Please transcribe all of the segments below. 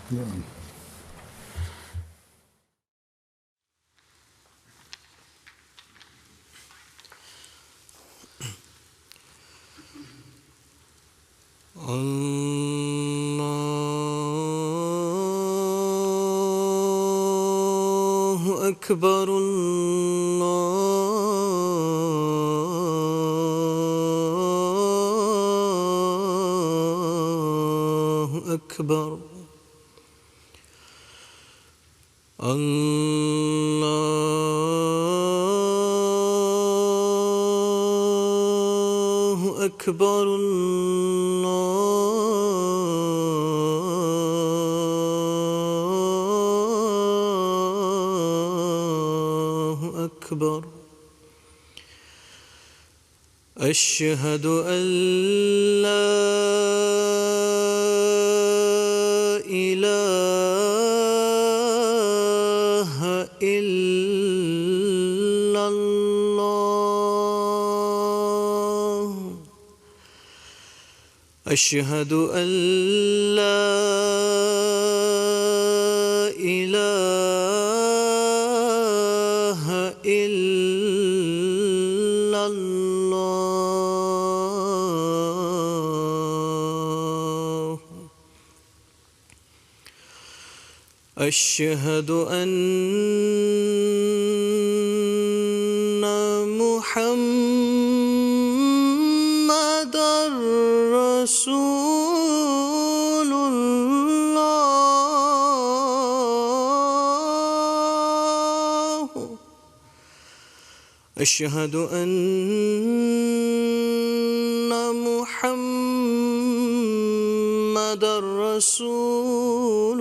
اللہ اکبر اللہ اکبر اللہ اکبر أشهد أن لا إله إلا الله أشهد أن لا إله إلا الله أشهد أن محمدًا رسول الله أشهد أن محمدًا رسول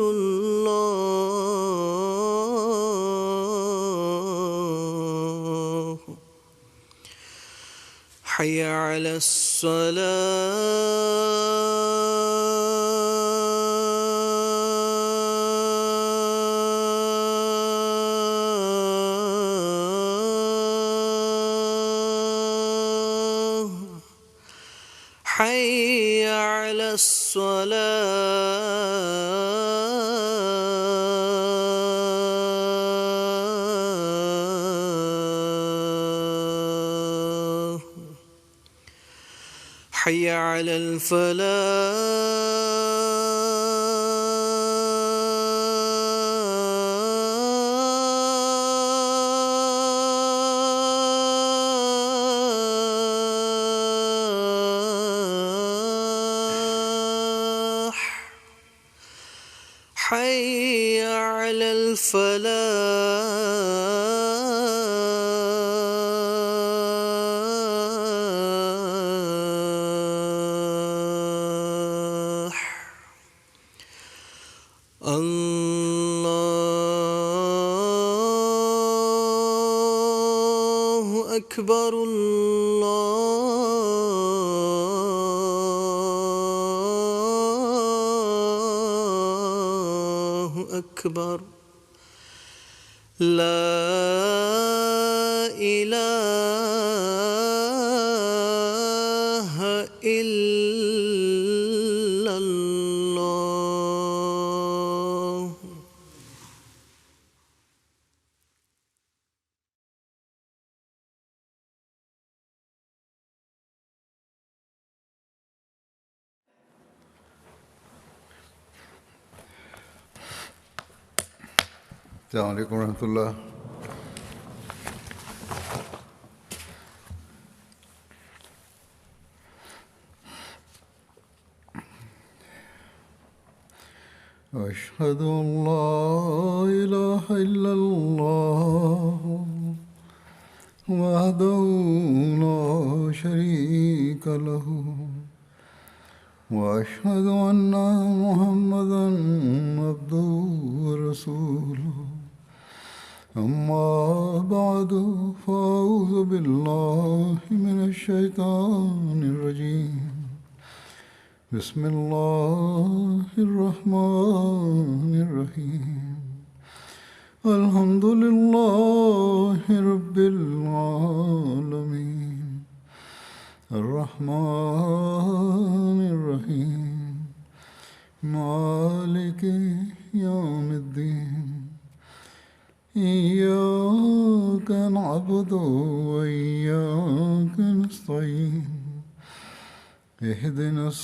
الله حي على الصلاة حي على الصلاة حي على الفلاح حي على الفلاح الله أكبر الله أكبر لا إله إلا الله السلام علیکم ورحمۃ اللہ۔ أشهد أن لا إله إلا الله وحده لا شريك له وأشهد أن محمدًا عبده ورسوله أما بعد فأعوذ بالله من الشيطان الرجيم بسم الله الرحمن الرحيم الحمد لله رب العالمين الرحمن الرحيم مالك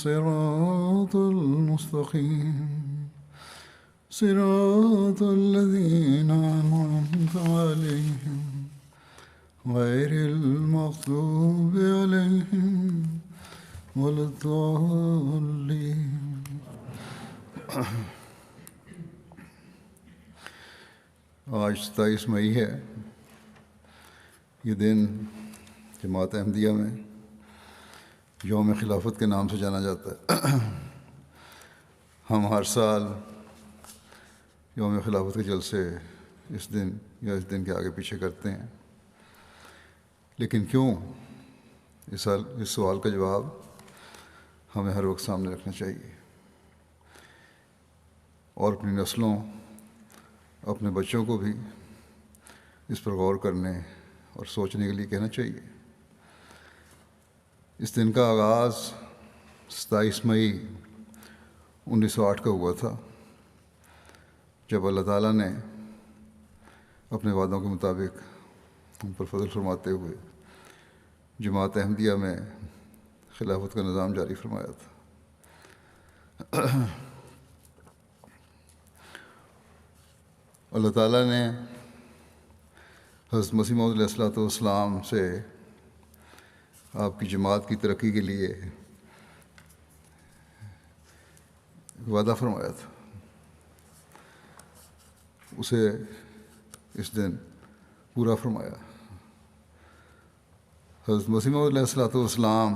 الصراط المستقيم صراط الذين أنعمت عليهم غير المغضوب عليهم ولا الضالين. آج 27 مئی ہے. یہ دن جماعت احمدیہ میں یوم خلافت کے نام سے جانا جاتا ہے. ہم ہر سال یوم خلافت کے جلسے اس دن یا اس دن کے آگے پیچھے کرتے ہیں، لیکن کیوں؟ اس سوال کا جواب ہمیں ہر وقت سامنے رکھنا چاہیے اور اپنی نسلوں، اپنے بچوں کو بھی اس پر غور کرنے اور سوچنے کے لیے کہنا چاہیے. اس دن کا آغاز 27 مئی 1908 کا ہوا تھا، جب اللہ تعالیٰ نے اپنے وعدوں کے مطابق ہم پر فضل فرماتے ہوئے جماعت احمدیہ میں خلافت کا نظام جاری فرمایا تھا. اللہ تعالیٰ نے حضرت مسیح موعود علیہ الصلوۃ والسلام سے آپ کی جماعت کی ترقی کے لیے وعدہ فرمایا تھا، اسے اس دن پورا فرمایا. حضرت مسیح موعود علیہ الصلوۃ والسلام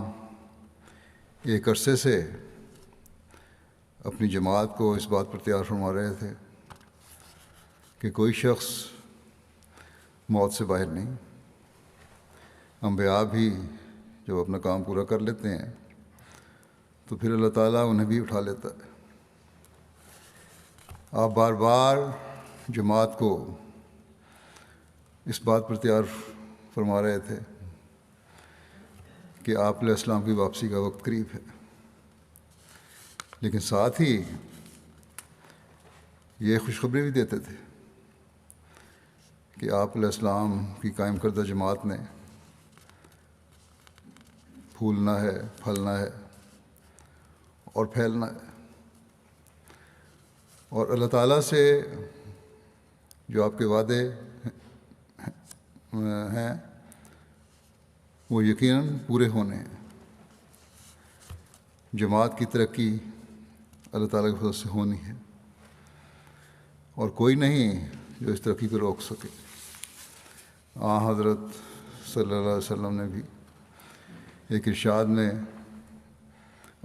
ایک عرصے سے اپنی جماعت کو اس بات پر تیار فرما رہے تھے کہ کوئی شخص موت سے باہر نہیں. انبیاء بھی جب اپنا کام پورا کر لیتے ہیں تو پھر اللہ تعالیٰ انہیں بھی اٹھا لیتا ہے. آپ بار بار جماعت کو اس بات پر تیار فرما رہے تھے کہ آپ علیہ السلام کی واپسی کا وقت قریب ہے، لیکن ساتھ ہی یہ خوشخبری بھی دیتے تھے کہ آپ علیہ السلام کی قائم کردہ جماعت نے پھولنا ہے، پھلنا ہے اور پھیلنا ہے. اور اللہ تعالیٰ سے جو آپ کے وعدے ہیں وہ یقیناً پورے ہونے ہیں. جماعت کی ترقی اللہ تعالیٰ کی فضل سے ہونی ہے اور کوئی نہیں جو اس ترقی کو روک سکے. حضرت صلی اللہ علیہ وسلم نے بھی ایک ارشاد میں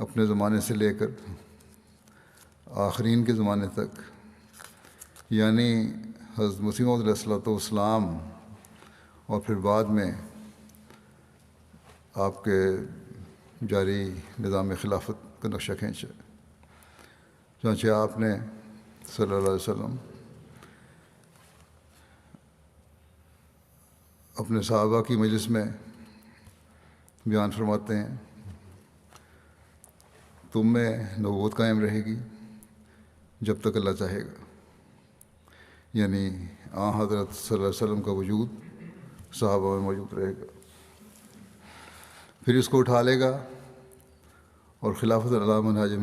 اپنے زمانے سے لے کر آخرین کے زمانے تک، یعنی حضرت مسیح موعود علیہ الصلوۃ والسلام اور پھر بعد میں آپ کے جاری نظام خلافت کا نقشہ کھینچا. چنانچہ آپ نے صلی اللہ علیہ وسلم اپنے صحابہ کی مجلس میں بیان فرماتے ہیں، تم میں نبوت قائم رہے گی جب تک اللہ چاہے گا. یعنی حضرت صلی اللہ علیہ وسلم کا وجود صحابہ میں موجود رہے گا، پھر اس کو اٹھا لے گا اور خلافت علی منہاج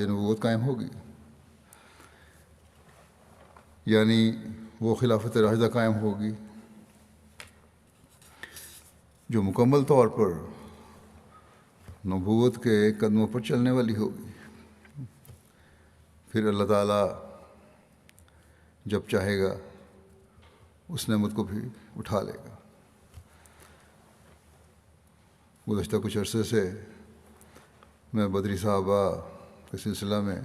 نبوت قائم ہوگی. یعنی وہ خلافت راشدہ قائم ہوگی جو مکمل طور پر نبوت کے قدموں پر چلنے والی ہوگی. پھر اللہ تعالیٰ جب چاہے گا اس نعمت کو بھی اٹھا لے گا. گزشتہ کچھ عرصے سے میں بدری صحابہ کے سلسلہ میں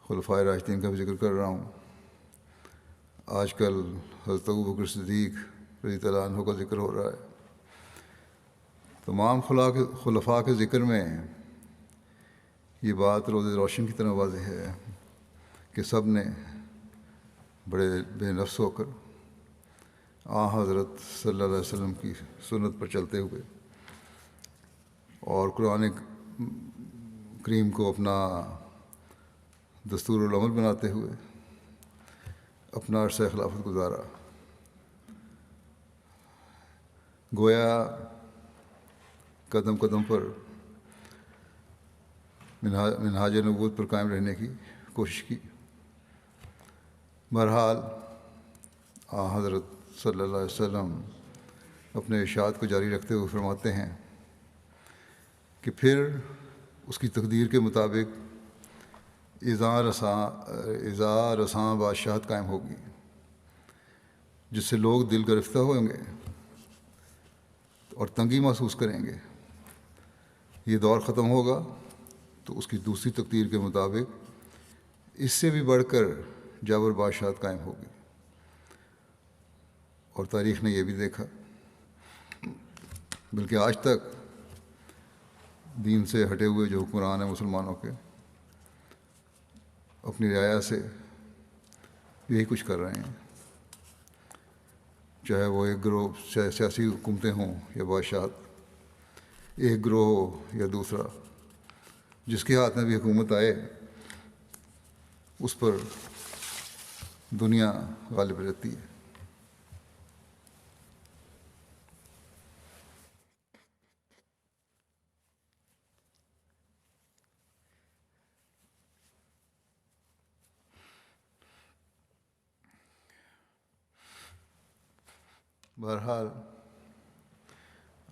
خلفائے راشدین کا بھی ذکر کر رہا ہوں. آج کل حضرت ابوبکر صدیق رضی اللہ عنہ کا ذکر ہو رہا ہے. تمام خلفاء کے ذکر میں یہ بات روز روشن کی طرح واضح ہے کہ سب نے بڑے بے نفس ہو کر حضرت صلی اللہ علیہ وسلم کی سنت پر چلتے ہوئے اور قرآن کریم کو اپنا دستور العمل بناتے ہوئے اپنا عرصہ خلافت گزارا. گویا قدم قدم پر منہاج نبوت پر قائم رہنے کی کوشش کی۔ بہرحال حضرت صلی اللہ علیہ وسلم اپنے ارشاد کو جاری رکھتے ہوئے فرماتے ہیں کہ پھر اس کی تقدیر کے مطابق اذا رساں بادشاہت قائم ہوگی، جس سے لوگ دل گرفتہ ہوں گے اور تنگی محسوس کریں گے۔ یہ دور ختم ہوگا تو اس کی دوسری تقدیر کے مطابق اس سے بھی بڑھ کر جابر بادشاہت قائم ہوگی۔ اور تاریخ نے یہ بھی دیکھا، بلکہ آج تک دین سے ہٹے ہوئے جو حکمران ہیں مسلمانوں کے، اپنی رعایا سے یہی کچھ کر رہے ہیں، چاہے وہ ایک گروہ سیاسی حکومتیں ہوں یا بادشاہت، ایک گروہ ہو یا دوسرا، جس کے ہاتھ میں بھی حکومت آئے اس پر دنیا غالب رہتی ہے۔ بہرحال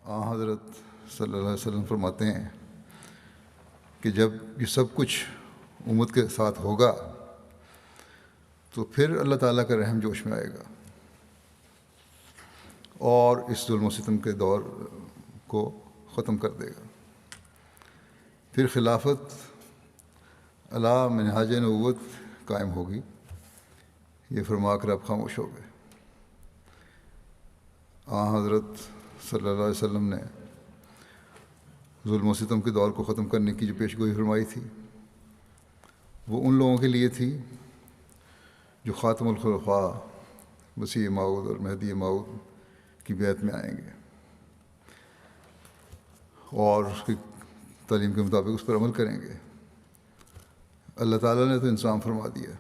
حضرت صلی اللہ علیہ وسلم فرماتے ہیں کہ جب یہ سب کچھ امت کے ساتھ ہوگا تو پھر اللہ تعالیٰ کا رحم جوش میں آئے گا اور اس ظلم و ستم کے دور کو ختم کر دے گا۔ پھر خلافت علی منہاج نبوت قائم ہوگی۔ یہ فرما کر آپ خاموش ہو گئے۔ حضرت صلی اللہ علیہ وسلم نے ظلم و ستم کے دور کو ختم کرنے کی جو پیش گوئی فرمائی تھی وہ ان لوگوں کے لیے تھی جو خاتم الخلفاء مسیح موعود اور مہدی موعود کی بیعت میں آئیں گے اور اس کی تعلیم کے مطابق اس پر عمل کریں گے۔ اللہ تعالیٰ نے تو انتظام فرما دیا،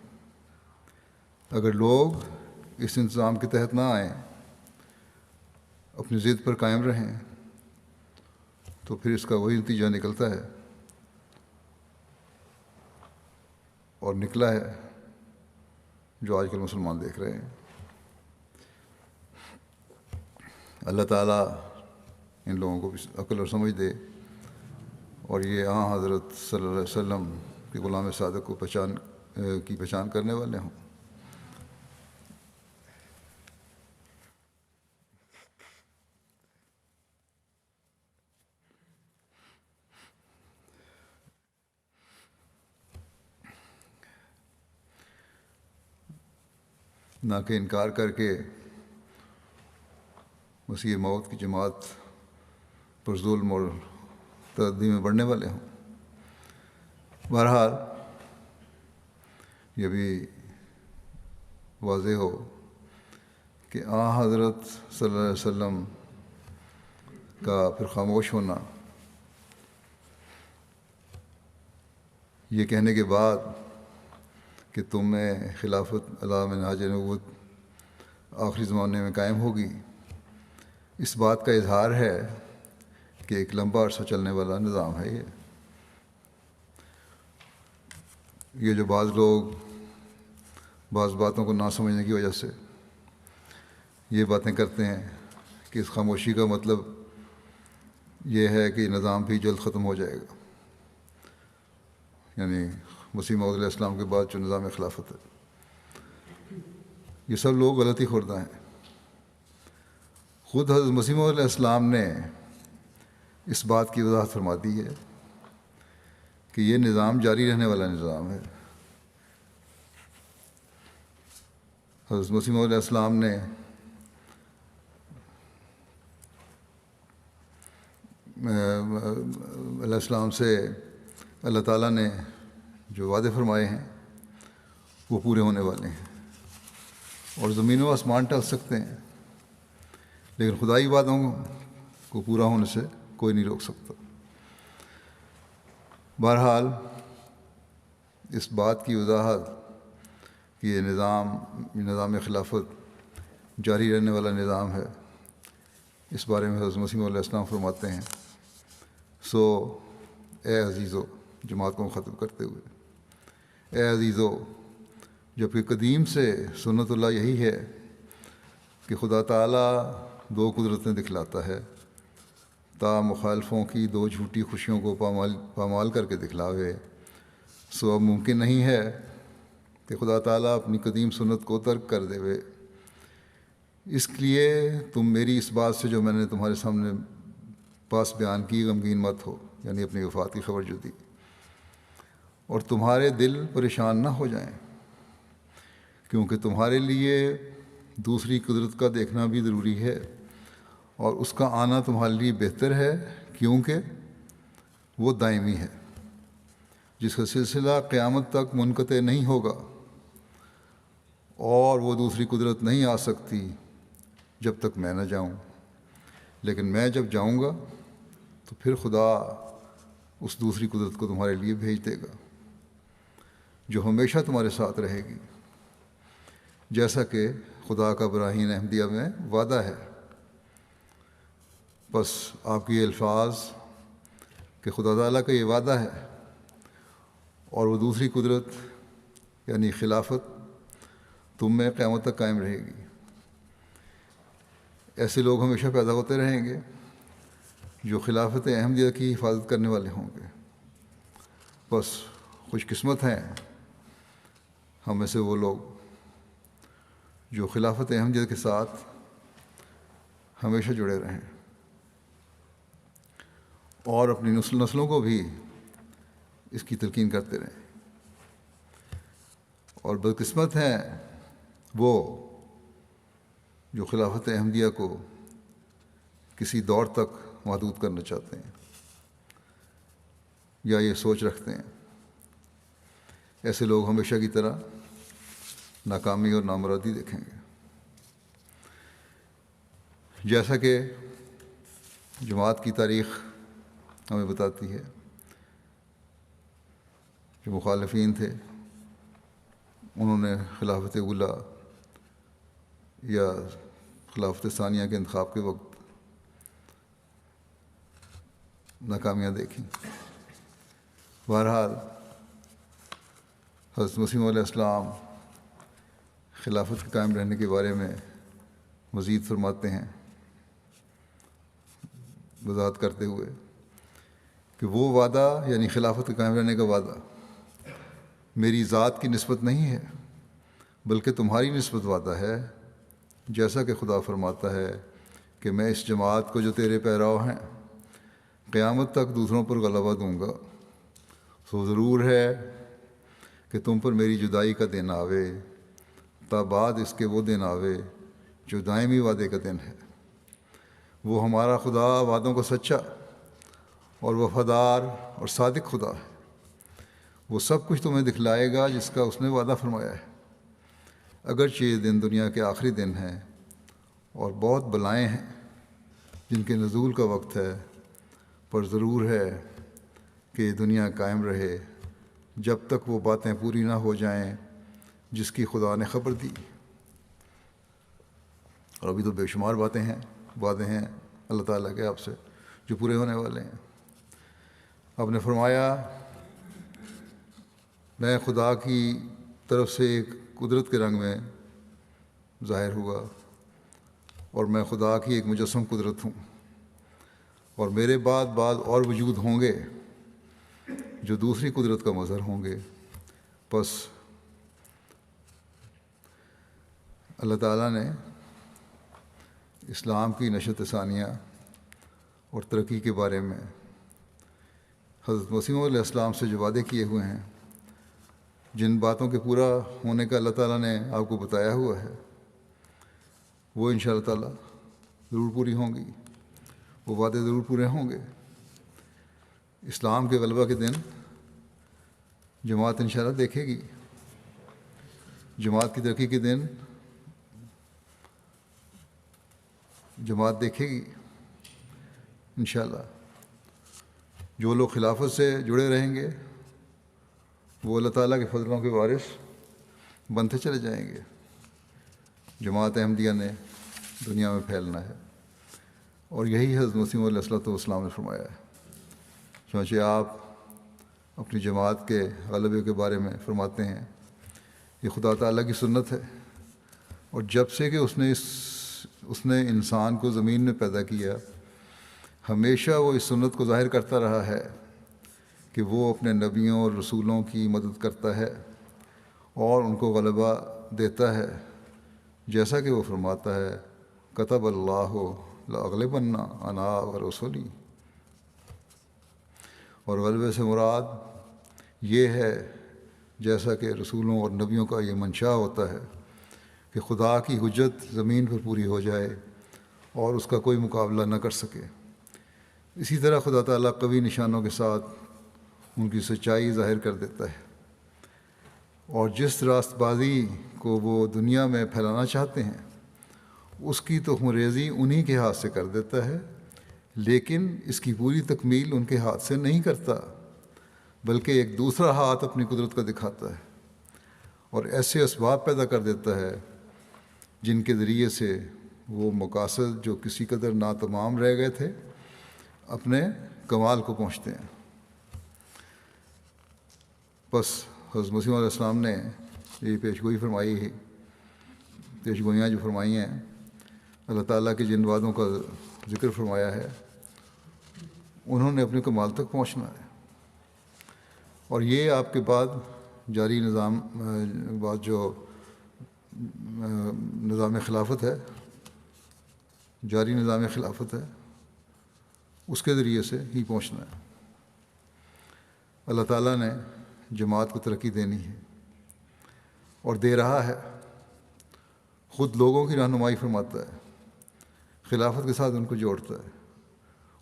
اگر لوگ اس انتظام کے تحت نہ آئیں، اپنی ضد پر قائم رہیں، تو پھر اس کا وہی نتیجہ نکلتا ہے اور نکلا ہے جو آج کل مسلمان دیکھ رہے ہیں۔ اللہ تعالیٰ ان لوگوں کو بھی عقل اور سمجھ دے اور یہ حضرت صلی اللہ علیہ وسلم کے غلام صادق کو پہچان کرنے والے ہوں۔ نہ کہ انکار کر کے مسیح موت کی جماعت پر ظلم اور تعدی میں بڑھنے والے ہوں۔ بہرحال یہ بھی واضح ہو کہ حضرت صلی اللہ علیہ وسلم کا پھر خاموش ہونا یہ کہنے کے بعد کہ تم میں خلافت علی منہاج نبوت آخری زمانے میں قائم ہوگی، اس بات کا اظہار ہے کہ ایک لمبا عرصہ چلنے والا نظام ہے۔ یہ جو بعض لوگ بعض باتوں کو نہ سمجھنے کی وجہ سے یہ باتیں کرتے ہیں کہ اس خاموشی کا مطلب یہ ہے کہ یہ نظام بھی جلد ختم ہو جائے گا، یعنی مسیح موعود علیہ السلام کے بعد جو نظام خلافت ہے، یہ سب لوگ غلطی خوردہ ہیں۔ خود حضرت مسیح موعود علیہ السلام نے اس بات کی وضاحت فرما دی ہے کہ یہ نظام جاری رہنے والا نظام ہے۔ حضرت مسیح موعود علیہ السلام نے علیہ السلام سے اللہ تعالیٰ نے جو وعدے فرمائے ہیں وہ پورے ہونے والے ہیں، اور زمین و آسمان ٹل سکتے ہیں لیکن خدائی وعدوں کو پورا ہونے سے کوئی نہیں روک سکتا۔ بہرحال اس بات کی وضاحت کہ یہ نظام خلافت جاری رہنے والا نظام ہے، اس بارے میں حضرت مسیح علیہ السلام فرماتے ہیں، سو اے عزیزو، جماعت کو ختم کرتے ہوئے، اے عزیزو، جبکہ قدیم سے سنت اللہ یہی ہے کہ خدا تعالیٰ دو قدرتیں دکھلاتا ہے، تا مخالفوں کی دو جھوٹی خوشیوں کو پامال کر کے دکھلاوے، سو اب ممکن نہیں ہے کہ خدا تعالیٰ اپنی قدیم سنت کو ترک کر دے وے۔ اس لیے تم میری اس بات سے جو میں نے تمہارے سامنے پاس بیان کی غمگین مت ہو، یعنی اپنی وفات کی خبر جو دی، اور تمہارے دل پریشان نہ ہو جائیں، کیونکہ تمہارے لیے دوسری قدرت کا دیکھنا بھی ضروری ہے، اور اس کا آنا تمہارے لیے بہتر ہے، کیونکہ وہ دائمی ہے، جس کا سلسلہ قیامت تک منقطع نہیں ہوگا، اور وہ دوسری قدرت نہیں آ سکتی جب تک میں نہ جاؤں، لیکن میں جب جاؤں گا تو پھر خدا اس دوسری قدرت کو تمہارے لیے بھیج دے گا، جو ہمیشہ تمہارے ساتھ رہے گی، جیسا کہ خدا کا براہین احمدیہ میں وعدہ ہے۔ بس آپ کے یہ الفاظ کہ خدا تعالیٰ کا یہ وعدہ ہے اور وہ دوسری قدرت یعنی خلافت تم میں قیامت تک قائم رہے گی، ایسے لوگ ہمیشہ پیدا ہوتے رہیں گے جو خلافت احمدیہ کی حفاظت کرنے والے ہوں گے۔ بس خوش قسمت ہیں ہم میں سے وہ لوگ جو خلافت احمدیہ کے ساتھ ہمیشہ جڑے رہیں اور اپنی نسلوں کو بھی اس کی تلقین کرتے رہیں، اور بدقسمت ہیں وہ جو خلافت احمدیہ کو کسی دور تک محدود کرنا چاہتے ہیں یا یہ سوچ رکھتے ہیں۔ ایسے لوگ ہمیشہ کی طرح ناکامی اور نامرادی دیکھیں گے، جیسا کہ جماعت کی تاریخ ہمیں بتاتی ہے۔ جو مخالفین تھے انہوں نے خلافت اولیٰ یا خلافت ثانیہ کے انتخاب کے وقت ناکامیاں دیکھیں۔ بہرحال حضرت مسیح علیہ السلام خلافت کے قائم رہنے کے بارے میں مزید فرماتے ہیں، وضاحت کرتے ہوئے کہ وہ وعدہ یعنی خلافت کے قائم رہنے کا وعدہ میری ذات کی نسبت نہیں ہے بلکہ تمہاری نسبت وعدہ ہے، جیسا کہ خدا فرماتا ہے کہ میں اس جماعت کو جو تیرے پیرو ہیں قیامت تک دوسروں پر غلبہ دوں گا، سو ضرور ہے کہ تم پر میری جدائی کا دن آوے، تا بعد اس کے وہ دن آوے جو دائمی وعدے کا دن ہے۔ وہ ہمارا خدا وعدوں کا سچا اور وفادار اور صادق خدا ہے، وہ سب کچھ تمہیں دکھلائے گا جس کا اس نے وعدہ فرمایا ہے، اگرچہ یہ دن دنیا کے آخری دن ہیں اور بہت بلائیں ہیں جن کے نزول کا وقت ہے، پر ضرور ہے کہ یہ دنیا قائم رہے جب تک وہ باتیں پوری نہ ہو جائیں جس کی خدا نے خبر دی۔ اور ابھی تو بے شمار باتیں ہیں، وعدے ہیں اللہ تعالیٰ کے آپ سے جو پورے ہونے والے ہیں۔ آپ نے فرمایا میں خدا کی طرف سے ایک قدرت کے رنگ میں ظاہر ہوا اور میں خدا کی ایک مجسم قدرت ہوں، اور میرے بعد اور وجود ہوں گے جو دوسری قدرت کا مظہر ہوں گے۔ بس اللہ تعالیٰ نے اسلام کی نشت ثانیہ اور ترقی کے بارے میں حضرت مسیح علیہ السلام سے جو وعدے کیے ہوئے ہیں، جن باتوں کے پورا ہونے کا اللہ تعالیٰ نے آپ کو بتایا ہوا ہے، وہ انشاءاللہ تعالیٰ ضرور پوری ہوں گی، وہ وعدے ضرور پورے ہوں گے۔ اسلام کے غلبہ کے دن جماعت انشاءاللہ دیکھے گی، جماعت کی ترقی کے دن جماعت دیکھے گی انشاءاللہ۔ جو لوگ خلافت سے جڑے رہیں گے وہ اللہ تعالیٰ کے فضلوں کے وارث بنتے چلے جائیں گے۔ جماعت احمدیہ نے دنیا میں پھیلنا ہے، اور یہی حضرت مسیح علیہ الصلوۃ والسلام نے فرمایا ہے۔ چنانچہ آپ اپنی جماعت کے غلبے کے بارے میں فرماتے ہیں، یہ خدا تعالیٰ کی سنت ہے، اور جب سے کہ اس نے انسان کو زمین میں پیدا کیا، ہمیشہ وہ اس سنت کو ظاہر کرتا رہا ہے کہ وہ اپنے نبیوں اور رسولوں کی مدد کرتا ہے اور ان کو غلبہ دیتا ہے، جیسا کہ وہ فرماتا ہے کتب اللہ لاغلبن انا ورسولی۔ اور غلبے سے مراد یہ ہے، جیسا کہ رسولوں اور نبیوں کا یہ منشا ہوتا ہے، کہ خدا کی حجت زمین پر پوری ہو جائے اور اس کا کوئی مقابلہ نہ کر سکے۔ اسی طرح خدا تعالیٰ قوی نشانوں کے ساتھ ان کی سچائی ظاہر کر دیتا ہے، اور جس راست بازی کو وہ دنیا میں پھیلانا چاہتے ہیں اس کی تخم ریزی انہی کے ہاتھ سے کر دیتا ہے، لیکن اس کی پوری تکمیل ان کے ہاتھ سے نہیں کرتا، بلکہ ایک دوسرا ہاتھ اپنی قدرت کا دکھاتا ہے، اور ایسے اسباب پیدا کر دیتا ہے جن کے ذریعے سے وہ مقاصد جو کسی قدر ناتمام رہ گئے تھے اپنے کمال کو پہنچتے ہیں۔ بس حضرت مسیح علیہ السلام نے یہ پیشگوئیاں جو فرمائی ہیں، اللہ تعالیٰ کے جن وعدوں کا ذکر فرمایا ہے، انہوں نے اپنے کمال تک پہنچنا ہے، اور یہ آپ کے بعد جاری نظام خلافت ہے، جاری نظام خلافت ہے، اس کے ذریعے سے ہی پہنچنا ہے۔ اللہ تعالیٰ نے جماعت کو ترقی دینی ہے اور دے رہا ہے، خود لوگوں کی رہنمائی فرماتا ہے، خلافت کے ساتھ ان کو جوڑتا ہے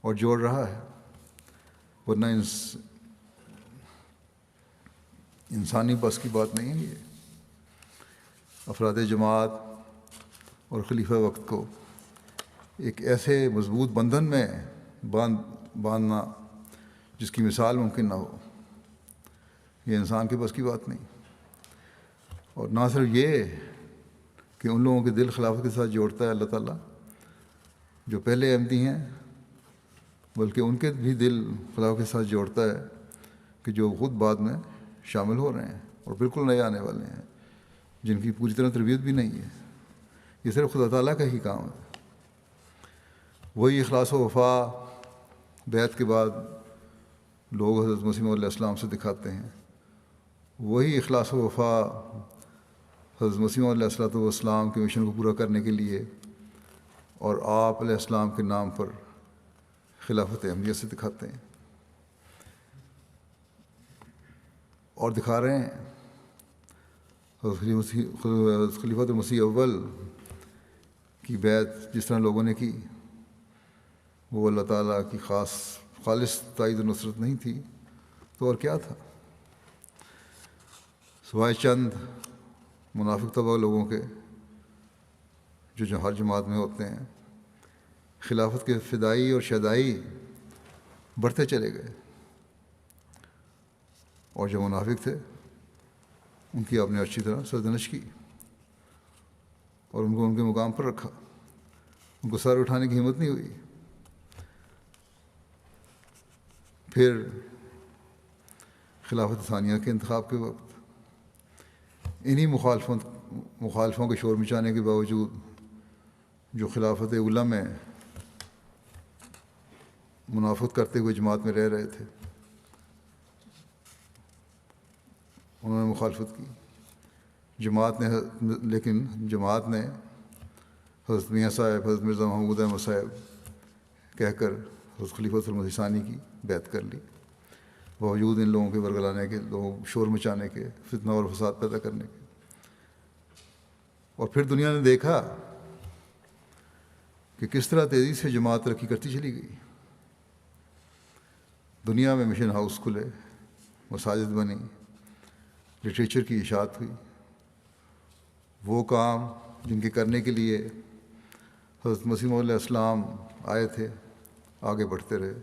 اور جوڑ رہا ہے، ورنہ انسانی بس کی بات نہیں ہے۔ یہ افراد جماعت اور خلیفہ وقت کو ایک ایسے مضبوط بندھن میں باندھنا جس کی مثال ممکن نہ ہو، یہ انسان کے بس کی بات نہیں۔ اور نہ صرف یہ کہ ان لوگوں کے دل خلافت کے ساتھ جوڑتا ہے اللہ تعالیٰ جو پہلے احمدی ہیں، بلکہ ان کے بھی دل خلافت کے ساتھ جوڑتا ہے کہ جو خود بعد میں شامل ہو رہے ہیں اور بالکل نئے آنے والے ہیں، جن کی پوری طرح تربیت بھی نہیں ہے۔ یہ صرف خدا تعالیٰ کا ہی کام ہے۔ وہی اخلاص و وفا بیعت کے بعد لوگ حضرت مسیح علیہ السلام سے دکھاتے ہیں، وہی اخلاص و وفا حضرت مسیح علیہ السلام کے مشن کو پورا کرنے کے لیے اور آپ علیہ السلام کے نام پر خلافت احمدیہ سے دکھاتے ہیں اور دکھا رہے ہیں۔ خلیفۃ المسیح اول کی بیعت جس طرح لوگوں نے کی، وہ اللہ تعالیٰ کی خالص تائید و نصرت نہیں تھی تو اور کیا تھا؟ سوائے چند منافق طبع لوگوں کے جو ہر جماعت میں ہوتے ہیں، خلافت کے فدائی اور شیدائی بڑھتے چلے گئے، اور جو منافق تھے ان کی آپ نے اچھی طرح سرزنش کی اور ان کو ان کے مقام پر رکھا، ان کو سر اٹھانے کی ہمت نہیں ہوئی۔ پھر خلافت ثانیہ کے انتخاب کے وقت انہی مخالفوں کے شور مچانے کے باوجود جو خلافت اولیٰ میں منافقت کرتے ہوئے جماعت میں رہ رہے تھے، انہوں نے مخالفت کی، لیکن جماعت نے حضرت میاں صاحب، حضرت مرزا محمود احمد صاحب کہہ کر حضرت خلیفۃ المسیح ثانی کی بیعت کر لی، باوجود ان لوگوں کے ورگلانے کے، لوگوں شور مچانے کے، فتنہ اور فساد پیدا کرنے کے۔ اور پھر دنیا نے دیکھا کہ کس طرح تیزی سے جماعت ترقی کرتی چلی گئی۔ دنیا میں مشن ہاؤس کھلے، مساجد بنی، لٹریچر کی اشاعت ہوئی، وہ کام جن کے کرنے کے لیے حضرت مسیح علیہ السلام آئے تھے آگے بڑھتے رہے۔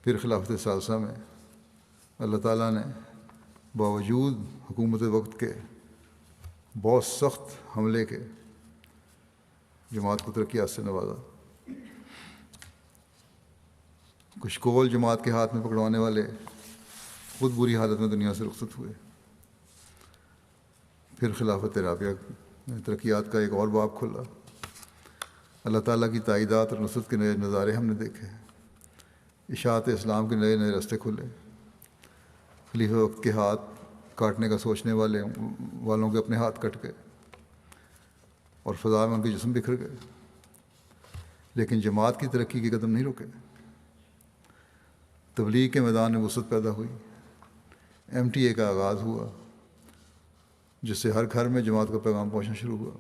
پھر خلافت ثالثہ میں اللہ تعالیٰ نے باوجود حکومت وقت کے بہت سخت حملے کے جماعت کو ترقیات سے نوازا۔ کچھ کول جماعت کے ہاتھ میں پکڑوانے والے خود بری حالت میں دنیا سے رخصت ہوئے۔ پھر خلافت رابعہ میں ترقیات کا ایک اور باب کھلا۔ اللہ تعالیٰ کی تائیدات اور نصرت کے نئے نظارے ہم نے دیکھے، اشاعت اسلام کے نئے نئے راستے کھلے، خلیفہ وقت کے ہاتھ کاٹنے کا سوچنے والوں کے اپنے ہاتھ کٹ گئے اور فضا میں ان کے جسم بکھر گئے، لیکن جماعت کی ترقی کے قدم نہیں رکے۔ تبلیغ کے میدان میں وسعت پیدا ہوئی، MTA کا آغاز ہوا، جس سے ہر گھر میں جماعت کا پیغام پہنچنا شروع ہوا۔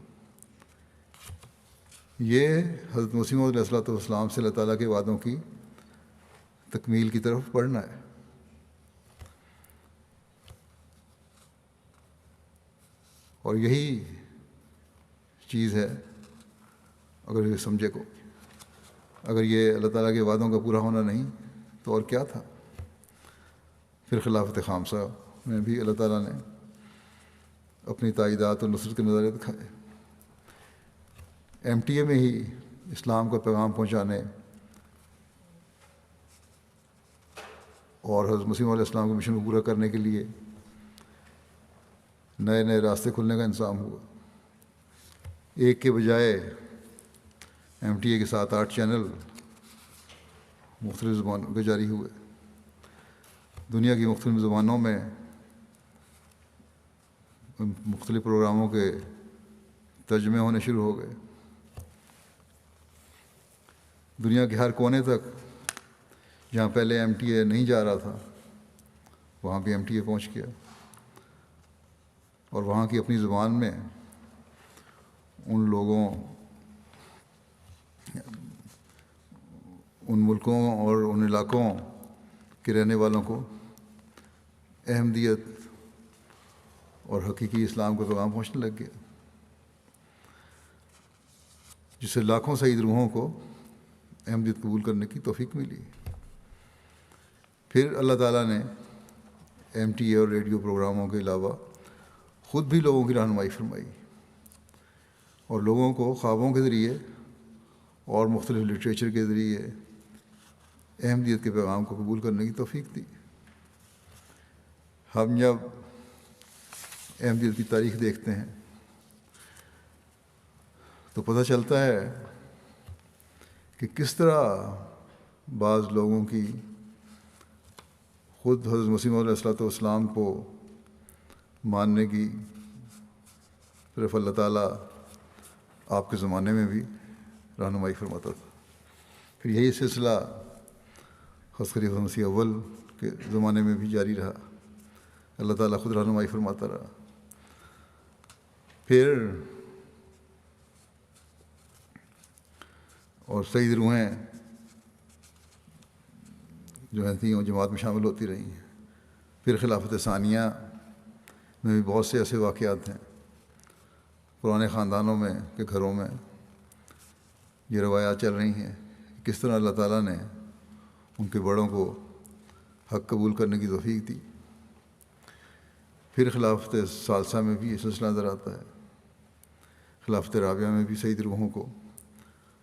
یہ حضرت مسیح موعود علیہ السلام سے اللہ تعالیٰ کے وعدوں کی تکمیل کی طرف بڑھنا ہے۔ اور یہی چیز ہے، اگر یہ سمجھے کو، اگر یہ اللہ تعالیٰ کے وعدوں کا پورا ہونا نہیں تو اور کیا تھا۔ پھر خلافت خامسہ میں بھی اللہ تعالیٰ نے اپنی تائیدات اور نصرت کے نظارے دکھائے۔ MTA میں ہی اسلام کا پیغام پہنچانے اور حضرت مسیح علیہ السلام کے مشن کو پورا کرنے کے لیے نئے نئے راستے کھلنے کا انتظام ہوا۔ ایک کے بجائے MTA کے 7-8 چینل مختلف زبانوں کے جاری ہوئے، دنیا کی مختلف زبانوں میں مختلف پروگراموں کے ترجمے ہونے شروع ہو گئے۔ دنیا کے ہر کونے تک جہاں پہلے MTA نہیں جا رہا تھا وہاں بھی MTA پہنچ گیا، اور وہاں کی اپنی زبان میں ان لوگوں، ان ملکوں اور ان علاقوں کے رہنے والوں کو احمدیت اور حقیقی اسلام کا پیغام پہنچنے لگ گیا، جس سے لاکھوں سعید روحوں کو احمدیت قبول کرنے کی توفیق ملی۔ پھر اللہ تعالیٰ نے MTA اور ریڈیو پروگراموں کے علاوہ خود بھی لوگوں کی رہنمائی فرمائی اور لوگوں کو خوابوں کے ذریعے اور مختلف لٹریچر کے ذریعے احمدیت کے پیغام کو قبول کرنے کی توفیق دی۔ ہم جب احمدیت کی تاریخ دیکھتے ہیں تو پتہ چلتا ہے کہ کس طرح بعض لوگوں کی خود حضرت مسیح علیہ السلام کو ماننے کی طرف اللہ تعالیٰ آپ کے زمانے میں بھی رہنمائی فرماتا تھا۔ پھر یہی سلسلہ حضرت خلیفہ مسیح اول کے زمانے میں بھی جاری رہا، اللہ تعالیٰ خود رہنمائی فرماتا رہا۔ پھر اور سعید روحیں جو ہیں تھیں وہ جماعت میں شامل ہوتی رہی ہیں۔ پھر خلافت ثانیہ میں بھی بہت سے ایسے واقعات ہیں، پرانے خاندانوں میں کے گھروں میں یہ روایات چل رہی ہیں، کس طرح اللہ تعالیٰ نے ان کے بڑوں کو حق قبول کرنے کی توفیق دی۔ پھر خلافت ثالثہ میں بھی یہ سلسلہ نظر آتا ہے۔ خلافت رابعہ میں بھی سعید روحوں کو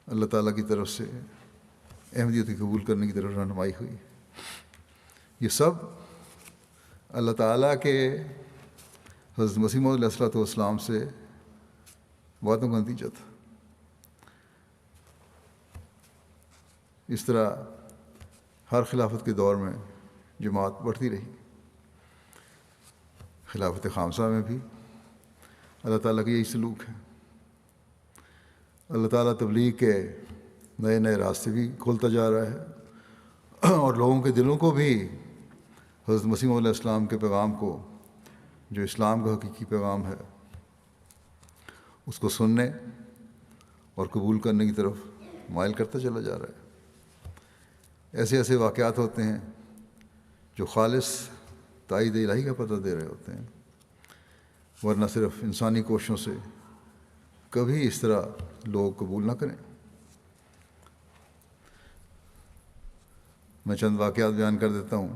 اللہ تعالیٰ کی طرف سے احمدیت کی قبول کرنے کی طرف رہنمائی ہوئی۔ یہ سب اللہ تعالیٰ کے حضرت مسیح موعود علیہ السلام سے وعدوں کا نتیجہ تھا۔ اس طرح ہر خلافت کے دور میں جماعت بڑھتی رہی۔ خلافت خامسہ میں بھی اللہ تعالیٰ کا یہی سلوک ہے۔ اللہ تعالیٰ تبلیغ کے نئے نئے راستے بھی کھولتا جا رہا ہے اور لوگوں کے دلوں کو بھی حضرت مسیح علیہ السلام کے پیغام کو، جو اسلام کا حقیقی پیغام ہے، اس کو سننے اور قبول کرنے کی طرف مائل کرتا چلا جا رہا ہے۔ ایسے ایسے واقعات ہوتے ہیں جو خالص تائید الہی کا پتہ دے رہے ہوتے ہیں، ورنہ صرف انسانی کوششوں سے کبھی اس طرح لوگ قبول نہ کریں۔ میں چند واقعات بیان کر دیتا ہوں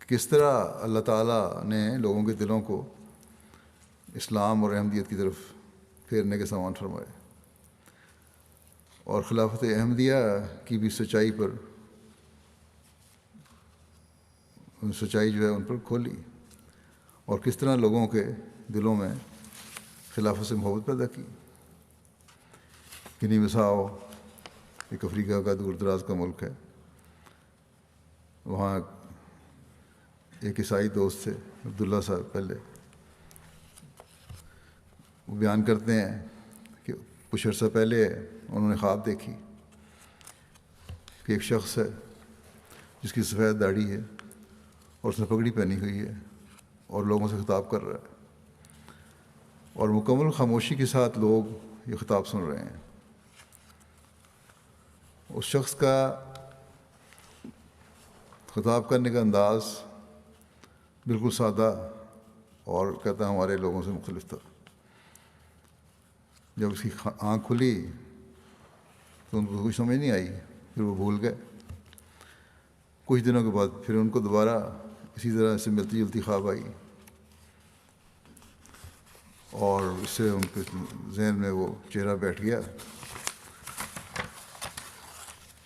کہ کس طرح اللہ تعالیٰ نے لوگوں کے دلوں کو اسلام اور احمدیت کی طرف پھیرنے کے سامان فرمائے، اور خلافت احمدیہ کی بھی سچائی پر سچائی جو ہے ان پر کھولی، اور کس طرح لوگوں کے دلوں میں خلافت سے محبت پیدا کی۔ گنی بساؤ ایک افریقہ کا دور دراز کا ملک ہے، وہاں ایک عیسائی دوست تھے عبداللہ صاحب پہلے، وہ بیان کرتے ہیں کہ کچھ عرصہ پہلے انہوں نے خواب دیکھی کہ ایک شخص ہے جس کی سفید داڑھی ہے اور اس نے پگڑی پہنی ہوئی ہے اور لوگوں سے خطاب کر رہا ہے، اور مکمل خاموشی کے ساتھ لوگ یہ خطاب سن رہے ہیں۔ اس شخص کا خطاب کرنے کا انداز بالکل سادہ اور کہتا ہمارے لوگوں سے مختلف تھا۔ جب اس کی آنکھ کھلی تو ان کو کچھ سمجھ نہیں آئی، پھر وہ بھول گئے۔ کچھ دنوں کے بعد پھر ان کو دوبارہ اسی طرح سے ملتی جلتی خواب آئی، اور اس سے ان کے ذہن میں وہ چہرہ بیٹھ گیا۔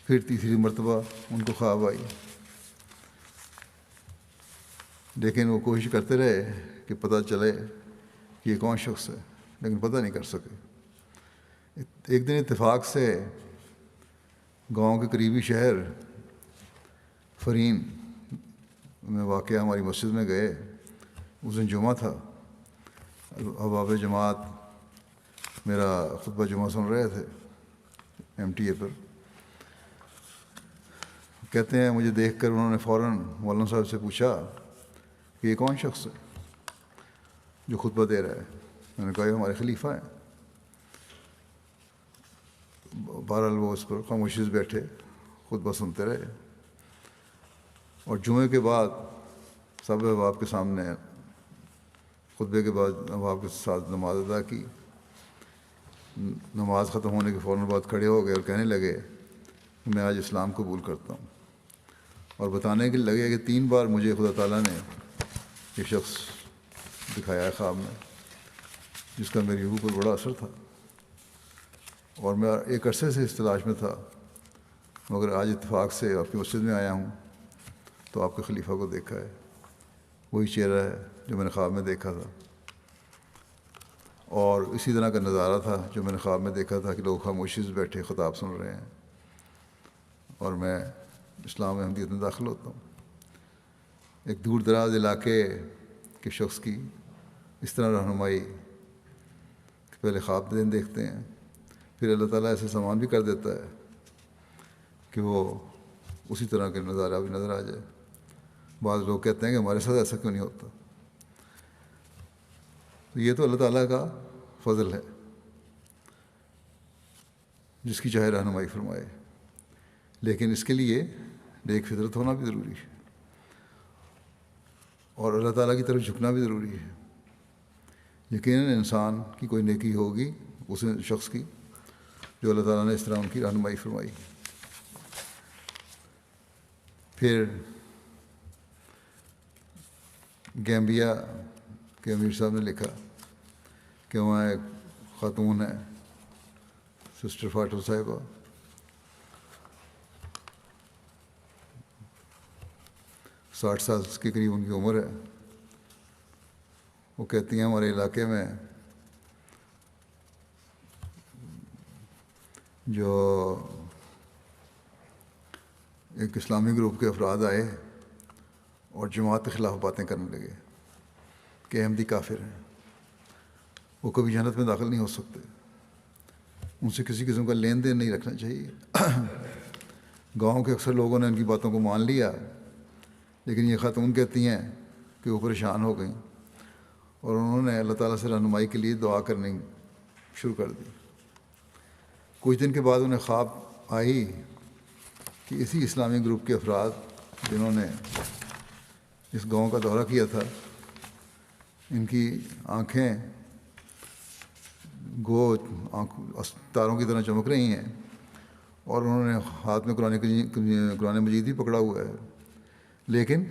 پھر تیسری مرتبہ ان کو خواب آئی، لیکن وہ کوشش کرتے رہے کہ پتہ چلے کہ یہ کون شخص ہے، لیکن پتہ نہیں کر سکے۔ ایک دن اتفاق سے گاؤں کے قریبی شہر فرین میں واقع ہماری مسجد میں گئے۔ اس دن جمعہ تھا، احباب جماعت میرا خطبہ جمعہ سن رہے تھے ایم ٹی اے پر۔ کہتے ہیں مجھے دیکھ کر انہوں نے فوراً مولانا صاحب سے پوچھا کہ یہ کون شخص ہے جو خطبہ دے رہا ہے؟ میں نے کہا یہ ہمارے خلیفہ ہیں۔ بہرحال وہ اس پر خاموشی سے بیٹھے خطبہ سنتے رہے، اور جمعے کے بعد سب احباب کے سامنے خطبے کے بعد احباب کے ساتھ نماز ادا کی۔ نماز ختم ہونے کے فوراً بعد کھڑے ہو گئے اور کہنے لگے کہ میں آج اسلام قبول کرتا ہوں، اور بتانے کے لگے کہ 3 بار مجھے خدا تعالیٰ نے یہ شخص دکھایا ہے خواب میں، جس کا میری روح پر بڑا اثر تھا، اور میں ایک عرصے سے اس تلاش میں تھا، مگر آج اتفاق سے آپ کی مسجد میں آیا ہوں تو آپ کے خلیفہ کو دیکھا ہے۔ وہی چہرہ ہے جو میں نے خواب میں دیکھا تھا، اور اسی طرح کا نظارہ تھا جو میں نے خواب میں دیکھا تھا کہ لوگ خاموشی سے بیٹھے خطاب سن رہے ہیں، اور میں اسلام احمدیت میں داخل ہوتا ہوں۔ ایک دور دراز علاقے کے شخص کی اس طرح رہنمائی کہ پہلے خواب دن دیکھتے ہیں، پھر اللہ تعالیٰ ایسے سامان بھی کر دیتا ہے کہ وہ اسی طرح کے نظارہ بھی نظر آ جائے۔ بعض لوگ کہتے ہیں کہ ہمارے ساتھ ایسا کیوں نہیں ہوتا؟ تو یہ تو اللہ تعالیٰ کا فضل ہے، جس کی چاہے رہنمائی فرمائے، لیکن اس کے لیے نیک فطرت ہونا بھی ضروری ہے، اور اللہ تعالیٰ کی طرف جھکنا بھی ضروری ہے۔ یقیناً انسان کی کوئی نیکی ہوگی اس شخص کی جو اللہ تعالیٰ نے اس طرح ان کی رہنمائی فرمائی۔ پھر گیمبیا کے امیر صاحب نے لکھا کہ وہاں ایک خاتون ہے سسٹر فاٹو صاحبہ، 60 سال کے قریب ان کی عمر ہے۔ وہ کہتی ہیں ہمارے علاقے میں جو ایک اسلامی گروپ کے افراد آئے اور جماعت کے خلاف باتیں کرنے لگے کہ احمدی کافر ہیں، وہ کبھی جنت میں داخل نہیں ہو سکتے، ان سے کسی قسم کا لین دین نہیں رکھنا چاہیے۔ گاؤں کے اکثر لوگوں نے ان کی باتوں کو مان لیا، لیکن یہ خاتون کہتی ہیں کہ وہ پریشان ہو گئیں، اور انہوں نے اللہ تعالیٰ سے رہنمائی کے لیے دعا کرنی شروع کر دی۔ کچھ دن کے بعد انہیں خواب آئی کہ اسی اسلامی گروپ کے افراد جنہوں نے اس گاؤں کا دورہ کیا تھا، ان کی آنکھیں گو تاروں کی طرح چمک رہی ہیں، اور انہوں نے ہاتھ میں قرآن مجید بھی پکڑا ہوا ہے، لیکن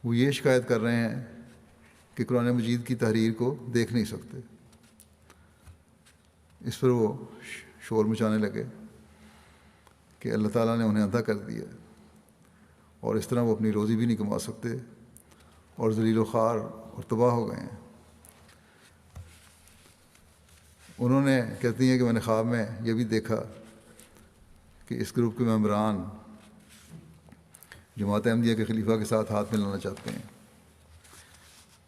وہ یہ شکایت کر رہے ہیں کہ قرآن مجید کی تحریر کو دیکھ نہیں سکتے۔ اس پر وہ شور مچانے لگے کہ اللہ تعالیٰ نے انہیں اندھا کر دیا، اور اس طرح وہ اپنی روزی بھی نہیں کما سکتے اور ذلیل و خوار اور تباہ ہو گئے ہیں۔ انہوں نے کہتی ہیں کہ میں نے خواب میں یہ بھی دیکھا کہ اس گروپ کے ممبران جماعت احمدیہ کے خلیفہ کے ساتھ ہاتھ ملانا چاہتے ہیں،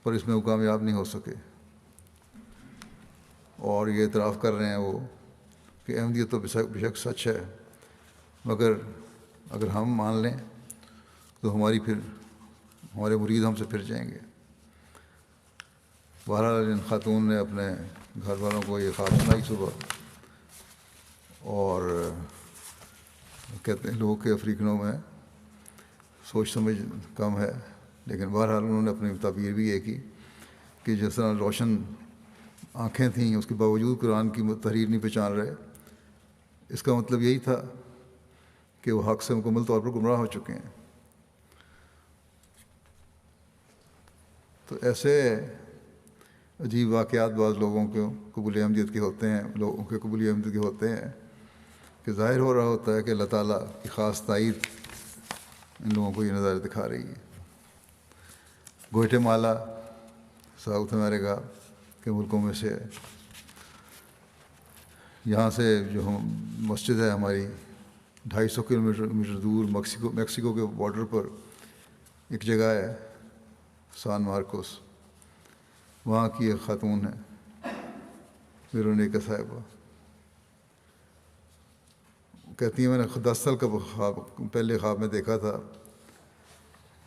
پر اس میں وہ کامیاب نہیں ہو سکے، اور یہ اعتراف کر رہے ہیں وہ کہ احمدیت تو بے شک سچ ہے، مگر اگر ہم مان لیں تو ہمارے مرید ہم سے پھر جائیں گے۔ بہرحال ان خاتون نے اپنے گھر والوں کو یہ خواب سنائی صبح، اور کہتے ہیں لوگوں کے افریقنوں میں سوچ سمجھ کم ہے، لیکن بہرحال انہوں نے اپنی تعبیر بھی یہ کی کہ جس طرح روشن آنکھیں تھیں اس کے باوجود قرآن کی تحریر نہیں پہچان رہے، اس کا مطلب یہی تھا کہ وہ حق سے مکمل طور پر گمراہ ہو چکے ہیں۔ تو ایسے عجیب واقعات بعض لوگوں کے قبول احمدیت کے ہوتے ہیں، لوگوں کے قبول احمدیت کے ہوتے ہیں کہ ظاہر ہو رہا ہوتا ہے کہ اللہ تعالیٰ کی خاص تائید ان لوگوں کو یہ نظارے دکھا رہی ہے۔ گوئٹے مالا ساؤتھ امریکہ کے ملکوں میں سے ہے۔ یہاں سے جو مسجد ہے ہماری 250 کلومیٹر دور میکسیکو کے بارڈر پر ایک جگہ ہے سان مارکوس، وہاں کی ایک خاتون ہے ویرونیکا صاحبہ، کہتی ہیں میں نے 10 سال کا پہلے خواب میں دیکھا تھا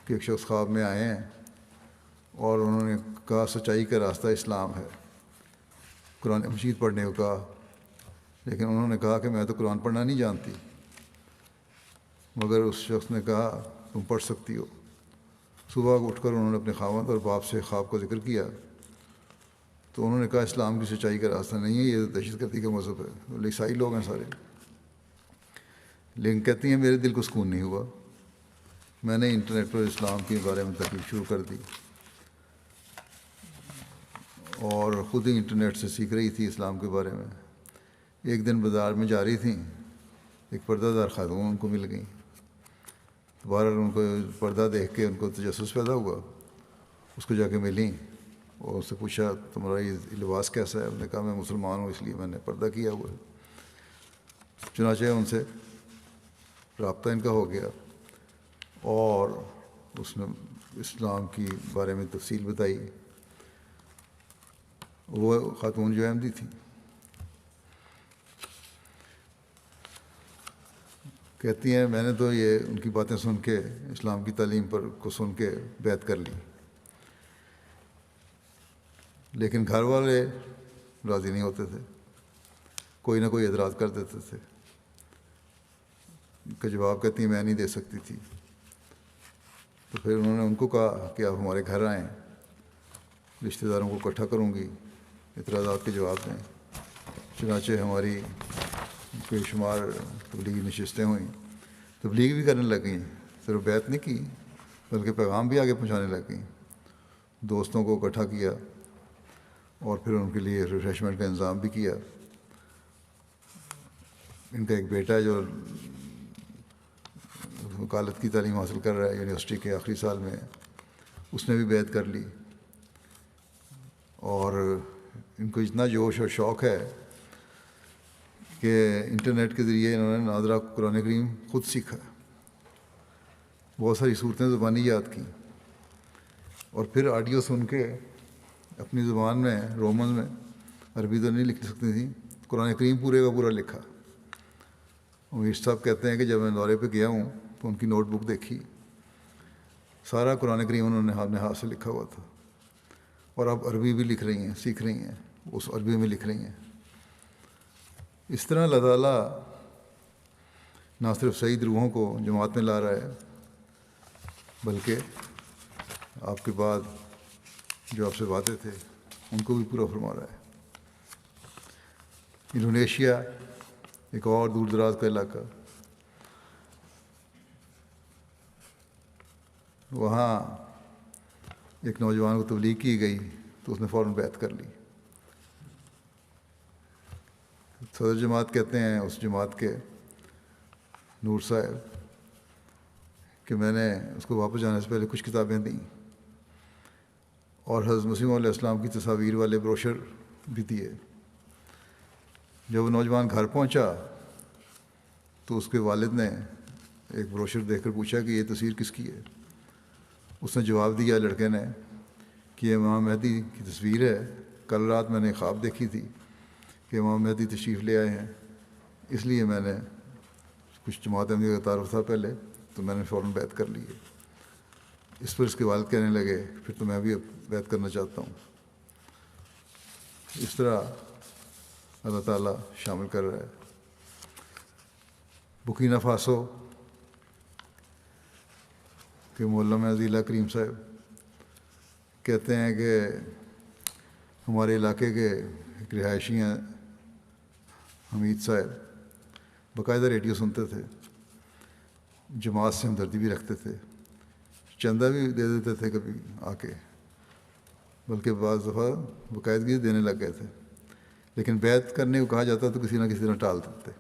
کہ ایک شخص خواب میں آئے ہیں اور انہوں نے کہا سچائی کا راستہ اسلام ہے، قرآن مجید پڑھنے کو کہا، لیکن انہوں نے کہا کہ میں تو قرآن پڑھنا نہیں جانتی، مگر اس شخص نے کہا تم پڑھ سکتی ہو۔ صبح اٹھ کر انہوں نے اپنے خاوند اور باپ سے خواب کا ذکر کیا، تو انہوں نے کہا اسلام کی سچائی کا راستہ نہیں ہے، یہ دہشت گردی کا مذہب ہے، عیسائی لوگ ہیں سارے۔ لیکن کہتی ہیں میرے دل کو سکون نہیں ہوا، میں نے انٹرنیٹ پر اسلام کے بارے میں تحقیق شروع کر دی اور خود ہی انٹرنیٹ سے سیکھ رہی تھی اسلام کے بارے میں۔ ایک دن بازار میں جا رہی تھیں، ایک پردہ دار خاتون ان کو مل گئیں، بہرحال ان کو پردہ دیکھ کے ان کو تجسس پیدا ہوا، اس کو جا کے ملیں اور اس سے پوچھا تمہارا یہ لباس کیسا ہے؟ انہوں نے کہا میں مسلمان ہوں اس لیے میں نے پردہ کیا ہوا ہے۔ چنانچہ ان سے رابطہ ان کا ہو گیا اور اس نے اسلام کی بارے میں تفصیل بتائی۔ وہ خاتون جو احمدی تھی، کہتی ہیں میں نے تو یہ ان کی باتیں سن کے اسلام کی تعلیم کو سن کے بیعت کر لی، لیکن گھر والے راضی نہیں ہوتے تھے، کوئی نہ کوئی اعتراض کر دیتے تھے۔ ان کا جواب کہتی ہیں میں نہیں دے سکتی تھی، تو پھر انہوں نے ان کو کہا کہ آپ ہمارے گھر آئیں، رشتہ داروں کو اکٹھا کروں گی، اعتراضات کے جواب دیں۔ چنانچہ ہماری بے شمار تبلیغی نشستیں ہوئیں، تبلیغ بھی کرنے لگ گئیں، صرف بیعت نہیں کی بلکہ پیغام بھی آگے پہنچانے لگ گئیں، دوستوں کو اکٹھا کیا اور پھر ان کے لیے ریفریشمنٹ کا انتظام بھی کیا۔ ان کا ایک بیٹا ہے جو وکالت کی تعلیم حاصل کر رہا ہے، یونیورسٹی کے آخری سال میں، اس نے بھی بیعت کر لی، اور ان کو اتنا جوش اور شوق ہے کہ انٹرنیٹ کے ذریعے انہوں نے نادرہ قرآن کریم خود سیکھا، بہت ساری صورتیں زبانی یاد کیں، اور پھر آڈیو سن کے اپنی زبان میں رومن میں، عربی تو نہیں لکھ سکتی تھیں، قرآن کریم پورے کا پورا لکھا۔ امیر صاحب کہتے ہیں کہ جب میں دورے پہ گیا ہوں تو ان کی نوٹ بک دیکھی، سارا قرآن کریم انہوں نے اپنے ہاتھ سے لکھا ہوا تھا، اور اب عربی بھی لکھ رہی ہیں، سیکھ رہی ہیں، اس عربی میں لکھ رہی ہیں۔ اس طرح اللہ تعالیٰ نہ صرف سعید روحوں کو جماعت میں لا رہا ہے، بلکہ آپ کے بعد جو آپ سے وعدے تھے ان کو بھی پورا فرما رہا ہے۔ انڈونیشیا ایک اور دور دراز کا علاقہ، وہاں ایک نوجوان کو تبلیغ کی گئی تو اس نے فوراً بیعت کر لی۔ صدر جماعت کہتے ہیں اس جماعت کے نور صاحب کہ میں نے اس کو واپس جانے سے پہلے کچھ کتابیں دیں اور حضرت مسیح علیہ السلام کی تصاویر والے بروشر بھی دیے۔ جب وہ نوجوان گھر پہنچا تو اس کے والد نے ایک بروشر دیکھ کر پوچھا کہ یہ تصویر کس کی ہے؟ اس نے جواب دیا لڑکے نے کہ یہ امام مہدی کی تصویر ہے، کل رات میں نے خواب دیکھی تھی کہ امام مہدی تشریف لے آئے ہیں، اس لیے میں نے کچھ جماعت احمدیہ کا تعارف تھا پہلے تو میں نے فوراً بیعت کر لی ہے۔ اس پر اس کے والد کہنے لگے پھر تو میں بھی اب بیعت کرنا چاہتا ہوں۔ اس طرح اللہ تعالیٰ شامل کر رہا ہے۔ بکینا فاسو کہ مولوی عزیلہ کریم صاحب کہتے ہیں کہ ہمارے علاقے کے ایک رہائشی ہیں حمید صاحب، باقاعدہ ریڈیو سنتے تھے، جماعت سے ہمدردی بھی رکھتے تھے، چندہ بھی دے دیتے تھے کبھی آ کے، بلکہ بعض دفعہ باقاعدگی دینے لگ گئے تھے، لیکن بیعت کرنے کو کہا جاتا تو کسی نہ کسی طرح ٹال دیتے۔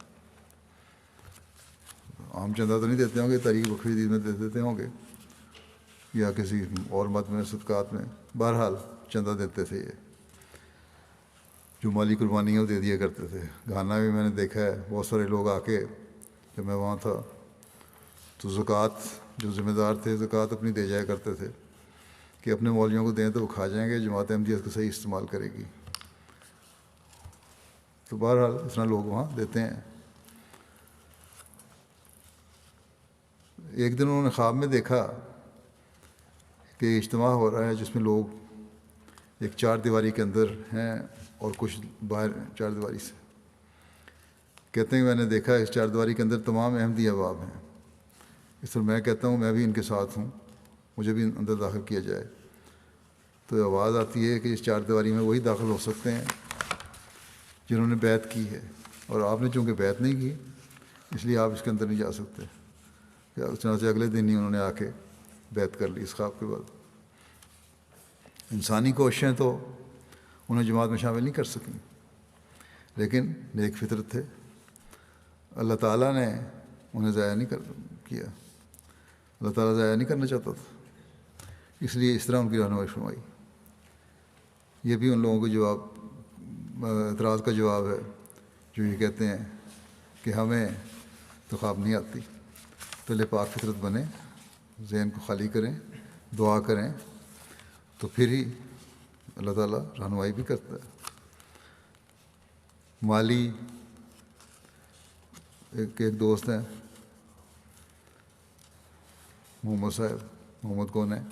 عام چندہ تو نہیں دیتے ہوں گے، تاریخ بکری عید میں دے دیتے ہوں گے یا کسی اور مت میں صدقات میں، بہرحال چندہ دیتے تھے۔ یہ جو مالی قربانیاں وہ دے دیا کرتے تھے۔ گھانا بھی میں نے دیکھا ہے، بہت سارے لوگ آ کے جب میں وہاں تھا تو زکوٰۃ جو ذمہ دار تھے زکوٰۃ اپنی دے جایا کرتے تھے کہ اپنے مولویوں کو دیں تو وہ کھا جائیں گے، جماعت احمدیہ کو صحیح استعمال کرے گی۔ تو بہرحال اس طرح لوگ وہاں دیتے ہیں۔ ایک دن انہوں نے خواب میں دیکھا کہ اجتماع ہو رہا ہے جس میں لوگ ایک چار دیواری کے اندر ہیں اور کچھ باہر چار دیواری سے۔ کہتے ہیں میں نے دیکھا اس چار دیواری کے اندر تمام احمدی احباب ہیں، اس طرح میں کہتا ہوں میں بھی ان کے ساتھ ہوں، مجھے بھی اندر داخل کیا جائے۔ تو آواز آتی ہے کہ اس چار دیواری میں وہی داخل ہو سکتے ہیں جنہوں نے بیعت کی ہے، اور آپ نے چونکہ بیعت نہیں کی اس لیے آپ اس کے اندر نہیں جا سکتے۔ چنانچہ اگلے دن ہی انہوں نے آ کے بیعت کر لی اس خواب کے بعد۔ انسانی کوششیں تو انہیں جماعت میں شامل نہیں کر سکیں، لیکن نیک فطرت تھے، اللہ تعالیٰ نے انہیں ضائع نہیں کیا، اللہ تعالیٰ ضائع نہیں کرنا چاہتا تھا، اس لیے اس طرح ان کی رہنمائی فرمائی۔ یہ بھی ان لوگوں کو جواب اعتراض کا جواب ہے جو یہ کہتے ہیں کہ ہمیں تو خواب نہیں آتی، پہلے پاک فطرت بنیں، ذہن کو خالی کریں، دعا کریں، تو پھر ہی اللہ تعالیٰ رہنمائی بھی کرتا ہے۔ مالی ایک دوست ہیں محمد صاحب، محمد کون ہے،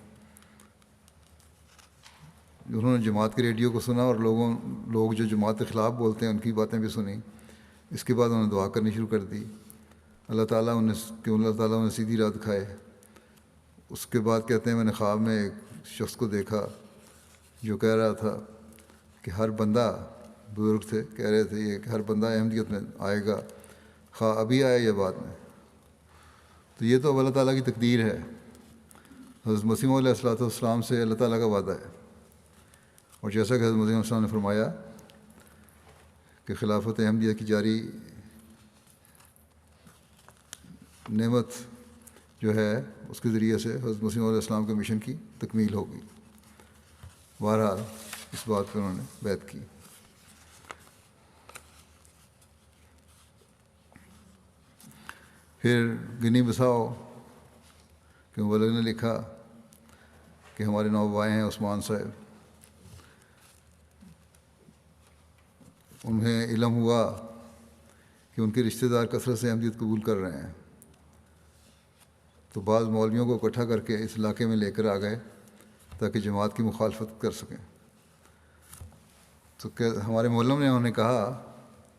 انہوں نے جماعت کے ریڈیو کو سنا اور لوگ جو جماعت کے خلاف بولتے ہیں ان کی باتیں بھی سنی۔ اس کے بعد انہوں نے دعا کرنی شروع کر دی، اللہ تعالیٰ انہیں سیدھی راہ دکھائے۔ اس کے بعد کہتے ہیں میں نے خواب میں ایک شخص کو دیکھا جو کہہ رہا تھا کہ ہر بندہ، بزرگ تھے کہہ رہے تھے یہ کہ ہر بندہ احمدیت میں آئے گا، خواہ ابھی آئے یا بعد میں۔ تو یہ تو اللہ تعالیٰ کی تقدیر ہے، حضرت مسیح علیہ السلام سے اللہ تعالیٰ کا وعدہ ہے، اور جیسا کہ حضرت مسیح علیہ السلام نے فرمایا کہ خلافت احمدیہ کی جاری نعمت جو ہے اس کے ذریعے سے حضرت مسیح علیہ السلام کے مشن کی تکمیل ہوگی۔ بہرحال اس بات پر انہوں نے بیعت کی۔ پھر گنی بساؤ کہ مبلغ نے لکھا کہ ہمارے نوابائے ہیں عثمان صاحب، انہیں علم ہوا کہ ان کے رشتہ دار کثرت سے احمدیت قبول کر رہے ہیں، تو بعض مولویوں کو اکٹھا کر کے اس علاقے میں لے کر آ گئے تاکہ جماعت کی مخالفت کر سکیں۔ تو ہمارے مولم نے انہوں نے کہا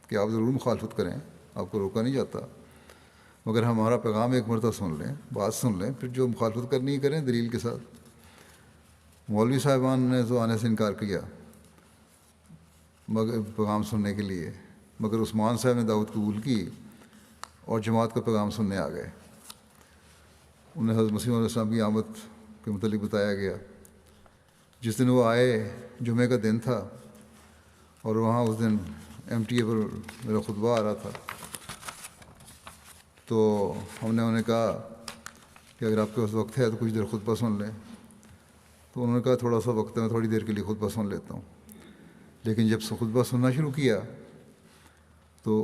کہ آپ ضرور مخالفت کریں، آپ کو روکا نہیں جاتا، مگر ہمارا پیغام ایک مرتبہ سن لیں، بات سن لیں، پھر جو مخالفت کرنی کریں دلیل کے ساتھ۔ مولوی صاحبان نے تو آنے سے انکار کیا مگر پیغام سننے کے لیے، مگر عثمان صاحب نے دعوت قبول کی اور جماعت کا پیغام سننے آ گئے۔ انہیں حضرت مسیح علیہ السلام کی آمد کے متعلق بتایا گیا۔ جس دن وہ آئے جمعہ کا دن تھا اور وہاں اس دن MTA پر میرا خطبہ آ رہا تھا، تو ہم نے انہیں کہا کہ کہ اگر آپ کے پاس وقت ہے تو کچھ دیر خطبہ سن لیں. تو انہوں نے کہا تھوڑا سا وقت ہے، میں تھوڑی دیر کے لیے خطبہ سن لیتا ہوں. لیکن جب خطبہ سننا شروع کیا تو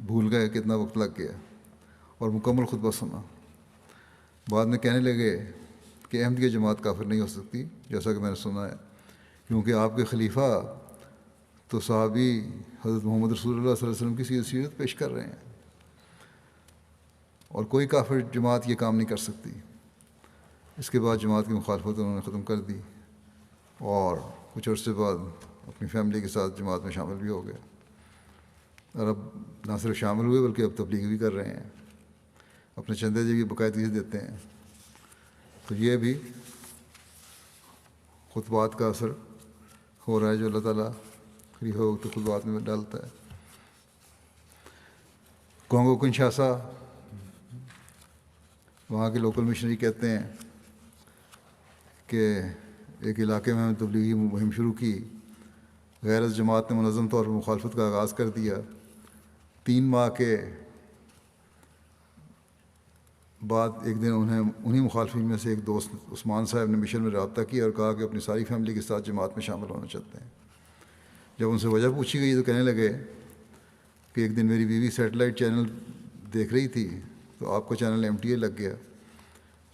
بھول گئے کتنا وقت لگ گیا اور مکمل خطبہ سنا. بعد میں کہنے لگے کہ احمدیہ جماعت کافر نہیں ہو سکتی جیسا کہ میں نے سنا ہے، کیونکہ آپ کے خلیفہ تو صحابی حضرت محمد رسول اللہ صلی اللہ علیہ وسلم کی سیرت پیش کر رہے ہیں، اور کوئی کافر جماعت یہ کام نہیں کر سکتی. اس کے بعد جماعت کی مخالفت انہوں نے ختم کر دی اور کچھ عرصے بعد اپنی فیملی کے ساتھ جماعت میں شامل بھی ہو گئے. اور اب نہ صرف شامل ہوئے بلکہ اب تبلیغ بھی کر رہے ہیں، اپنے چندے بھی باقاعدگی سے دیتے ہیں. تو یہ بھی خطبات کا اثر ہو رہا ہے جو اللہ تعالیٰ خلیفہ وقت خطبات میں ڈالتا ہے. کانگو کنشاسا وہاں کے لوکل مشنری کہتے ہیں کہ ایک علاقے میں تبلیغی مہم شروع کی. غیر جماعت نے منظم طور پر مخالفت کا آغاز کر دیا. 3 ماہ کے بعد ایک دن انہیں مخالفین میں سے ایک دوست عثمان صاحب نے مشن میں رابطہ کیا اور کہا کہ اپنی ساری فیملی کے ساتھ جماعت میں شامل ہونا چاہتے ہیں. جب ان سے وجہ پوچھی گئی تو کہنے لگے کہ ایک دن میری بیوی سیٹلائٹ چینل دیکھ رہی تھی تو آپ کا چینل MTA لگ گیا.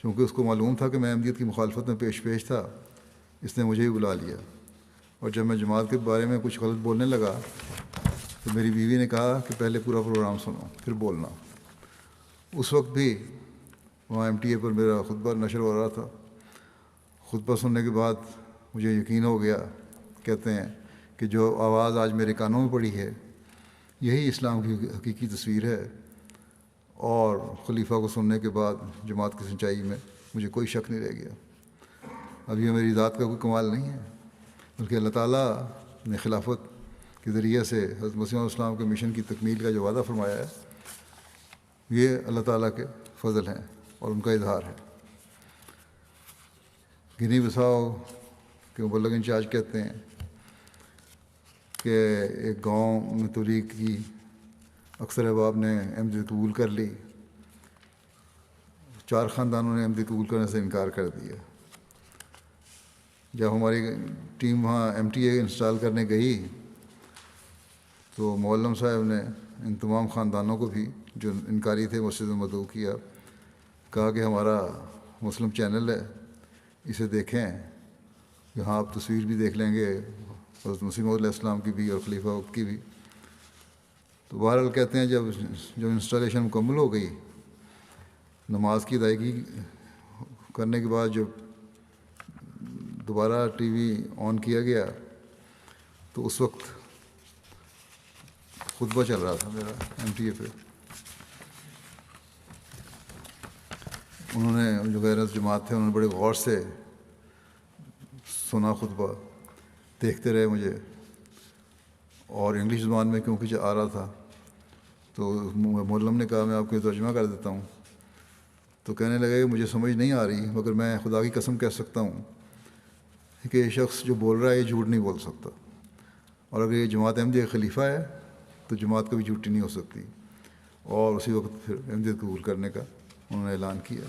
چونکہ اس کو معلوم تھا کہ میں احمدیت کی مخالفت میں پیش تھا، اس نے مجھے ہی بلا لیا، اور جب میں جماعت کے بارے میں کچھ غلط بولنے لگا تو میری بیوی نے کہا کہ پہلے پورا پروگرام سنو پھر بولنا. اس وقت بھی وہاں MTA پر میرا خطبہ نشر ہو رہا تھا. خطبہ سننے کے بعد مجھے یقین ہو گیا، کہتے ہیں، کہ جو آواز آج میرے کانوں میں پڑی ہے یہی اسلام کی حقیقی تصویر ہے، اور خلیفہ کو سننے کے بعد جماعت کی سچائی میں مجھے کوئی شک نہیں رہ گیا. اب یہ میری ذات کا کوئی کمال نہیں ہے، بلکہ اللہ تعالیٰ نے خلافت کے ذریعے سے حضرت مسیح علیہ السلام کے مشن کی تکمیل کا جو وعدہ فرمایا ہے یہ اللہ تعالیٰ کے فضل ہیں اور ان کا اظہار ہے. گنی بساؤ کے مبلغ انچارج کہتے ہیں کہ ایک گاؤں میں تبلیغ کی اکثر احباب نے احمدیت قبول کر لی. 4 خاندانوں نے احمدیت قبول کرنے سے انکار کر دیا. جب ہماری ٹیم وہاں MTA انسٹال کرنے گئی تو معلم صاحب نے ان تمام خاندانوں کو بھی جو انکاری تھے مسجد میں مدعو کیا، کہا کہ ہمارا مسلم چینل ہے، اسے دیکھیں، یہاں آپ تصویر بھی دیکھ لیں گے حضرت مسیح علیہ السلام کی بھی اور خلیفہ وقت کی بھی. تو بہرحال کہتے ہیں جب انسٹالیشن مکمل ہو گئی، نماز کی ادائیگی کرنے کے بعد جب دوبارہ ٹی وی آن کیا گیا تو اس وقت خطبہ چل رہا تھا میرا MTA پہ. انہوں نے جو غیر جماعت تھے انہوں نے بڑے غور سے سنا خطبہ، دیکھتے رہے مجھے، اور انگلش زبان میں کیونکہ آ رہا تھا تو معلم نے کہا میں آپ کو ترجمہ کر دیتا ہوں. تو کہنے لگے کہ مجھے سمجھ نہیں آ رہی، مگر میں خدا کی قسم کہہ سکتا ہوں کہ یہ شخص جو بول رہا ہے یہ جھوٹ نہیں بول سکتا، اور اگر یہ جماعت احمدیہ کا خلیفہ ہے تو جماعت کبھی جھوٹی نہیں ہو سکتی. اور اسی وقت پھر احمدیت قبول کرنے کا انہوں نے اعلان کیا.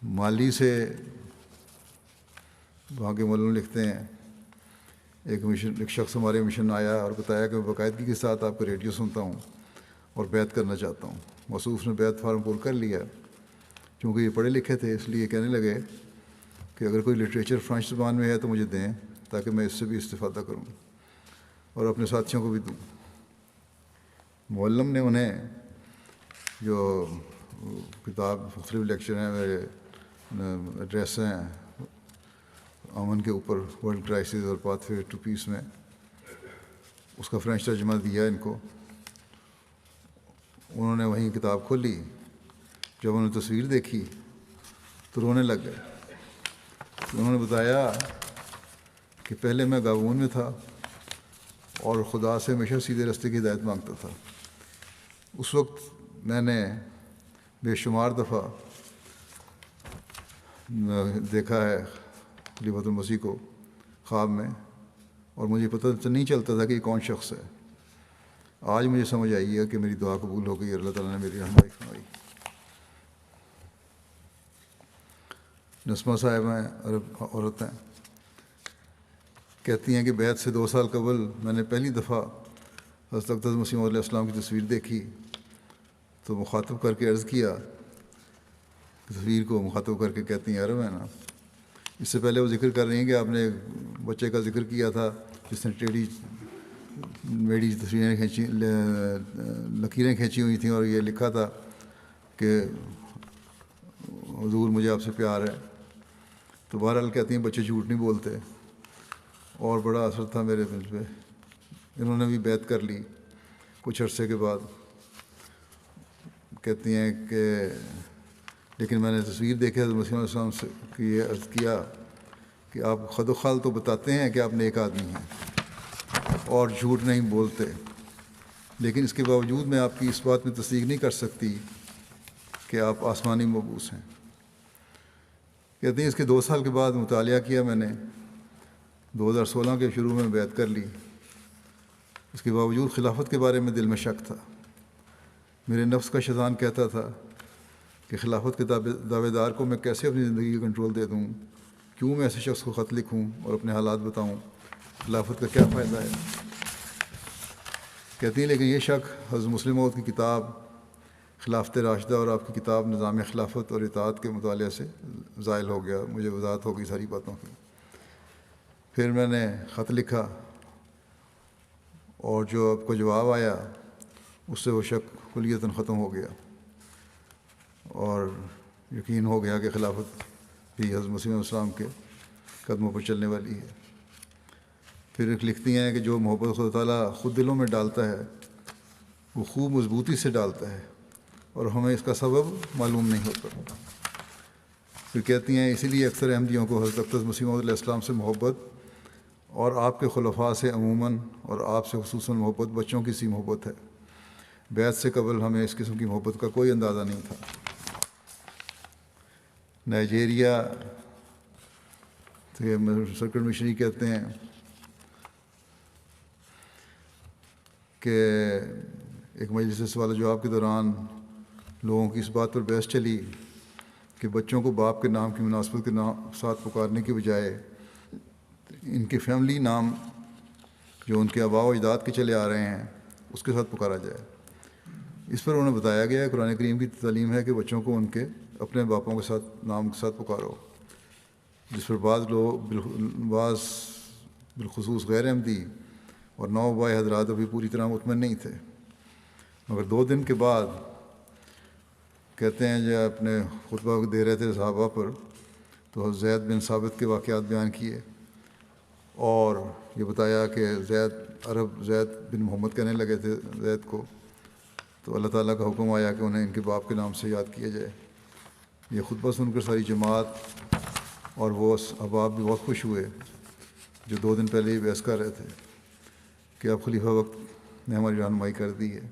مالی سے وہاں کے معلم لکھتے ہیں ایک شخص ہمارے مشن آیا اور بتایا کہ میں باقاعدگی کے ساتھ آپ کا ریڈیو سنتا ہوں اور بیعت کرنا چاہتا ہوں. موصوف نے بیعت فارم پور کر لیا. چونکہ یہ پڑھے لکھے تھے اس لیے کہنے لگے کہ اگر کوئی لٹریچر فرانس زبان میں ہے تو مجھے دیں تاکہ میں اس سے بھی استفادہ کروں اور اپنے ساتھیوں کو بھی دوں. معلم نے انہیں جو کتاب مختلف لیکچر ہیں میرے ایڈریس ہیں امن کے اوپر، ورلڈ کرائسس اور پاتھ وے ٹو پیس میں، اس کا فرینچ ترجمہ دیا ان کو. انہوں نے وہیں کتاب کھولی، جب انہوں نے تصویر دیکھی تو رونے لگ گئے. انہوں نے بتایا کہ پہلے میں گابون میں تھا اور خدا سے ہمیشہ سیدھے راستے کی ہدایت مانگتا تھا. اس وقت میں نے بے شمار دفعہ دیکھا ہے خلیفۃ المسیح کو خواب میں، اور مجھے پتہ نہیں چلتا تھا کہ یہ کون شخص ہے. آج مجھے سمجھ آئی ہے کہ میری دعا قبول ہو گئی، اللہ تعالیٰ نے میری رہنمائی فرمائی۔ نسمہ صاحب ہیں، عرب عورت ہیں، کہتی ہیں کہ بیعت سے 2 سال قبل میں نے پہلی دفعہ حضرت اقدس مسیح موعود علیہ السلام کی تصویر دیکھی تو مخاطب کر کے عرض کیا، تصویر کو مخاطب کر کے کہتی ہیں عرب ہے نا، اس سے پہلے وہ ذکر کر رہی ہیں کہ آپ نے ایک بچے کا ذکر کیا تھا جس نے ٹیڑھی میڑی تصویریں کھینچی، لکیریں کھینچی ہوئی تھیں اور یہ لکھا تھا کہ حضور مجھے آپ سے پیار ہے۔ تو بہرحال کہتی ہیں بچے جھوٹ نہیں بولتے، اور بڑا اثر تھا میرے دل پہ۔ انہوں نے بھی بیعت کر لی کچھ عرصے کے بعد۔ کہتی ہیں کہ لیکن میں نے تصویر دیکھی حضرت مسیح علیہ السلام سے کہ یہ عرض کیا کہ آپ خد و خال تو بتاتے ہیں کہ آپ نیک آدمی ہیں اور جھوٹ نہیں بولتے، لیکن اس کے باوجود میں آپ کی اس بات میں تصدیق نہیں کر سکتی کہ آپ آسمانی مبعوث ہیں۔ کہتے ہیں اس کے 2 سال کے بعد مطالعہ کیا میں نے، 2016 کے شروع میں بیعت کر لی۔ اس کے باوجود خلافت کے بارے میں دل میں شک تھا۔ میرے نفس کا شیطان کہتا تھا کہ خلافت کے دعوے دار کو میں کیسے اپنی زندگی کا کنٹرول دے دوں، کیوں میں ایسے شخص کو خط لکھوں اور اپنے حالات بتاؤں، خلافت کا کیا فائدہ ہے۔ کہتی ہیں لیکن یہ شک حضرت مسلم موعود کی کتاب خلافت راشدہ اور آپ کی کتاب نظام خلافت اور اطاعت کے مطالعے سے زائل ہو گیا، مجھے وضاحت ہو گئی ساری باتوں کی۔ پھر میں نے خط لکھا اور جو آپ کو جواب آیا اس سے وہ شک کلیتاً ختم ہو گیا اور یقین ہو گیا کہ خلافت بھی حضرت مسیح علیہ السلام کے قدموں پر چلنے والی ہے۔ پھر ایک لکھتی ہیں کہ جو محبت خدا تعالیٰ خود دلوں میں ڈالتا ہے وہ خوب مضبوطی سے ڈالتا ہے اور ہمیں اس کا سبب معلوم نہیں ہوتا۔ پھر کہتی ہیں اسی لیے اکثر احمدیوں کو حضرت اقدس مسیح موعود علیہ السلام سے محبت اور آپ کے خلفاء سے عموماً اور آپ سے خصوصاً محبت بچوں کی سی محبت ہے۔ بیعت سے قبل ہمیں اس قسم کی محبت کا کوئی اندازہ نہیں تھا۔ نائجیریا سے سرکٹ مشنری کہتے ہیں کہ ایک مجلس سوال و جواب کے دوران لوگوں کی اس بات پر بحث چلی کہ بچوں کو باپ کے نام کی مناسبت کے ساتھ پکارنے کی بجائے ان کے فیملی نام جو ان کے آباء و اجداد کے چلے آ رہے ہیں اس کے ساتھ پکارا جائے۔ اس پر انہیں بتایا گیا ہے قرآن کریم کی تعلیم ہے کہ بچوں کو ان کے اپنے باپوں کے ساتھ نام کے ساتھ پکارو، جس پر بعض بالخصوص غیر احمدی اور نوآباء حضرات ابھی پوری طرح مطمئن نہیں تھے، مگر 2 دن کے بعد کہتے ہیں جب اپنے خطبہ دے رہے تھے صحابہ پر تو زید بن ثابت کے واقعات بیان کیے اور یہ بتایا کہ عرب زید بن محمد کہنے لگے تھے زید کو، تو اللہ تعالیٰ کا حکم آیا کہ انہیں ان کے باپ کے نام سے یاد کیا جائے۔ یہ خطبہ سن کر ساری جماعت اور وہ احباب بھی بہت خوش ہوئے جو 2 دن پہلے ہی بحث کر رہے تھے کہ اب خلیفہ وقت نے ہماری رہنمائی کر دی ہے۔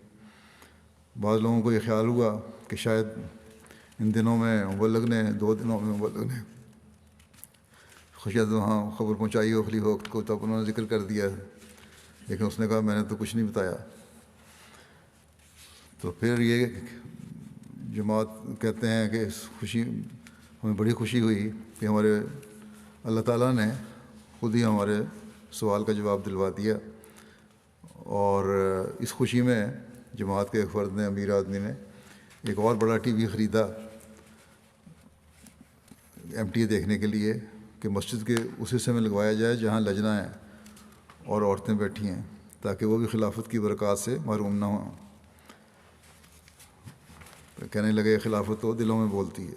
بعض لوگوں کو یہ خیال ہوا کہ شاید ان دنوں میں مبلغ نے 2 دنوں میں مبلغ نے شاید وہاں خبر پہنچائی ہو خلیفہ وقت کو، تب انہوں نے ذکر کر دیا، لیکن اس نے کہا میں نے تو کچھ نہیں بتایا۔ تو پھر یہ جماعت کہتے ہیں کہ اس خوشی ہمیں بڑی خوشی ہوئی کہ ہمارے اللہ تعالیٰ نے خود ہی ہمارے سوال کا جواب دلوا دیا، اور اس خوشی میں جماعت کے ایک فرد نے، امیر آدمی نے، ایک اور بڑا ٹی وی خریدا MTA دیکھنے کے لیے کہ مسجد کے اس حصے میں لگوایا جائے جہاں لجنا ہے اور عورتیں بیٹھی ہیں تاکہ وہ بھی خلافت کی برکات سے محروم نہ ہوں۔ تو کہنے لگے خلافت تو دلوں میں بولتی ہے۔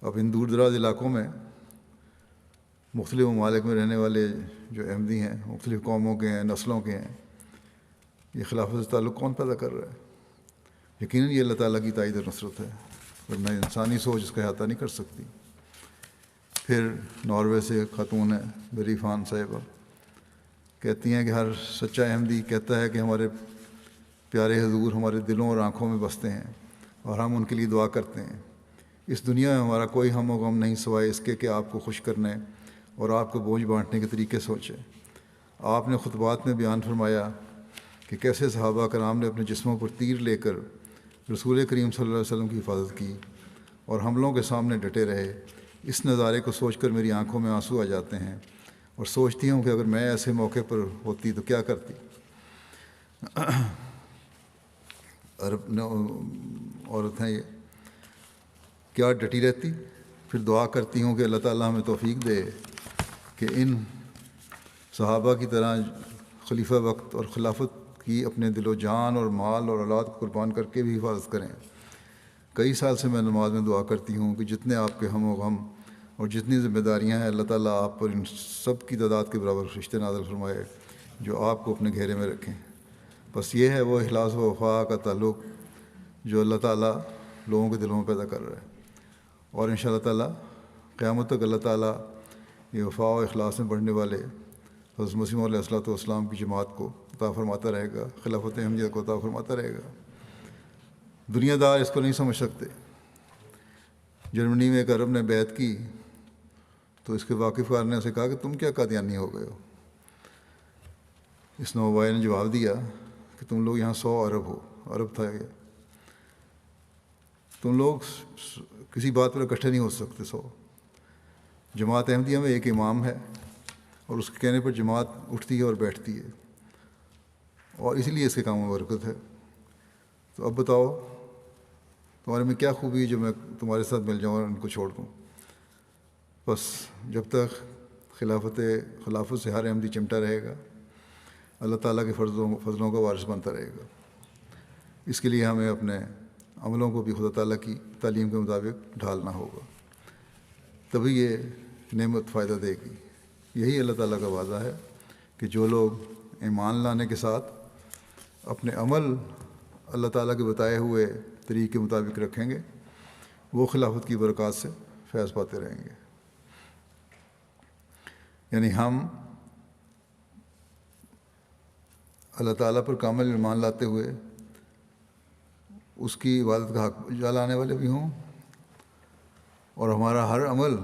اب ان دور دراز علاقوں میں مختلف ممالک میں رہنے والے جو احمدی ہیں، مختلف قوموں کے ہیں، نسلوں کے ہیں، یہ خلافت سے تعلق کون پیدا کر رہا ہے؟ یقیناً یہ اللہ تعالیٰ کی تائید اور نصرت ہے، ورنہ انسانی سوچ اس کا احاطہ نہیں کر سکتی۔ پھر ناروے سے خاتون ہے بری فان صاحبہ، کہتی ہیں کہ ہر سچا احمدی کہتا ہے کہ ہمارے پیارے حضور ہمارے دلوں اور آنکھوں میں بستے ہیں اور ہم ان کے لیے دعا کرتے ہیں۔ اس دنیا میں ہمارا کوئی ہم و غم نہیں سوائے اس کے کہ آپ کو خوش کرنے اور آپ کو بوجھ بانٹنے کے طریقے سوچے۔ آپ نے خطبات میں بیان فرمایا کہ کیسے صحابہ کرام نے اپنے جسموں پر تیر لے کر رسول کریم صلی اللہ علیہ وسلم کی حفاظت کی اور حملوں کے سامنے ڈٹے رہے۔ اس نظارے کو سوچ کر میری آنکھوں میں آنسو آ جاتے ہیں اور سوچتی ہوں کہ اگر میں ایسے موقع پر ہوتی تو کیا کرتی۔ عورت ہیں یہ، کیا ڈٹی رہتی؟ پھر دعا کرتی ہوں کہ اللہ تعالیٰ ہمیں توفیق دے کہ ان صحابہ کی طرح خلیفہ وقت اور خلافت کی اپنے دل و جان اور مال اور اولاد کو قربان کر کے بھی حفاظت کریں۔ کئی سال سے میں نماز میں دعا کرتی ہوں کہ جتنے آپ کے ہم و غم اور جتنی ذمہ داریاں ہیں اللہ تعالیٰ آپ پر ان سب کی تعداد کے برابر فرشتے نازل فرمائے جو آپ کو اپنے گھیرے میں رکھیں۔ بس یہ ہے وہ اخلاص و وفا کا تعلق جو اللہ تعالیٰ لوگوں کے دلوں میں پیدا کر رہا ہے، اور ان شاء اللہ تعالیٰ قیامت تک اللہ تعالیٰ یہ وفا و اخلاص میں بڑھنے والے حضرت مسیح علیہ الصلوۃ والسلام کی جماعت کو عطا فرماتا رہے گا، خلافت احمدیہ کو عطا فرماتا رہے گا۔ دنیا دار اس کو نہیں سمجھ سکتے۔ جرمنی میں ایک عرب نے بیعت کی تو اس کے واقف کار نے اسے کہا کہ تم کیا قادیانی ہو گئے ہو؟ اس نوبھائی نے جواب دیا کہ تم لوگ یہاں 100 عرب ہو، عرب تھا یہ، تم لوگ کسی بات پر اکٹھے نہیں ہو سکتے 100۔ جماعت احمدیہ میں ایک امام ہے اور اس کے کہنے پر جماعت اٹھتی ہے اور بیٹھتی ہے، اور اسی لیے اس کے کاموں میں برکت ہے۔ تو اب بتاؤ تمہارے میں کیا خوبی ہے جو میں تمہارے ساتھ مل جاؤں اور ان کو چھوڑ دوں؟ بس جب تک خلافت سے ہر احمدی چمٹا رہے گا اللہ تعالیٰ کے فضلوں کا وارث بنتا رہے گا۔ اس کے لیے ہمیں اپنے عملوں کو بھی خدا تعالیٰ کی تعلیم کے مطابق ڈھالنا ہوگا، تبھی یہ نعمت فائدہ دے گی۔ یہی اللہ تعالیٰ کا وعدہ ہے کہ جو لوگ ایمان لانے کے ساتھ اپنے عمل اللہ تعالیٰ کے بتائے ہوئے طریق کے مطابق رکھیں گے وہ خلافت کی برکات سے فیض پاتے رہیں گے۔ یعنی ہم اللہ تعالیٰ پر کامل ایمان لاتے ہوئے اس کی عبادت کا حق بجا لانے والے بھی ہوں، اور ہمارا ہر عمل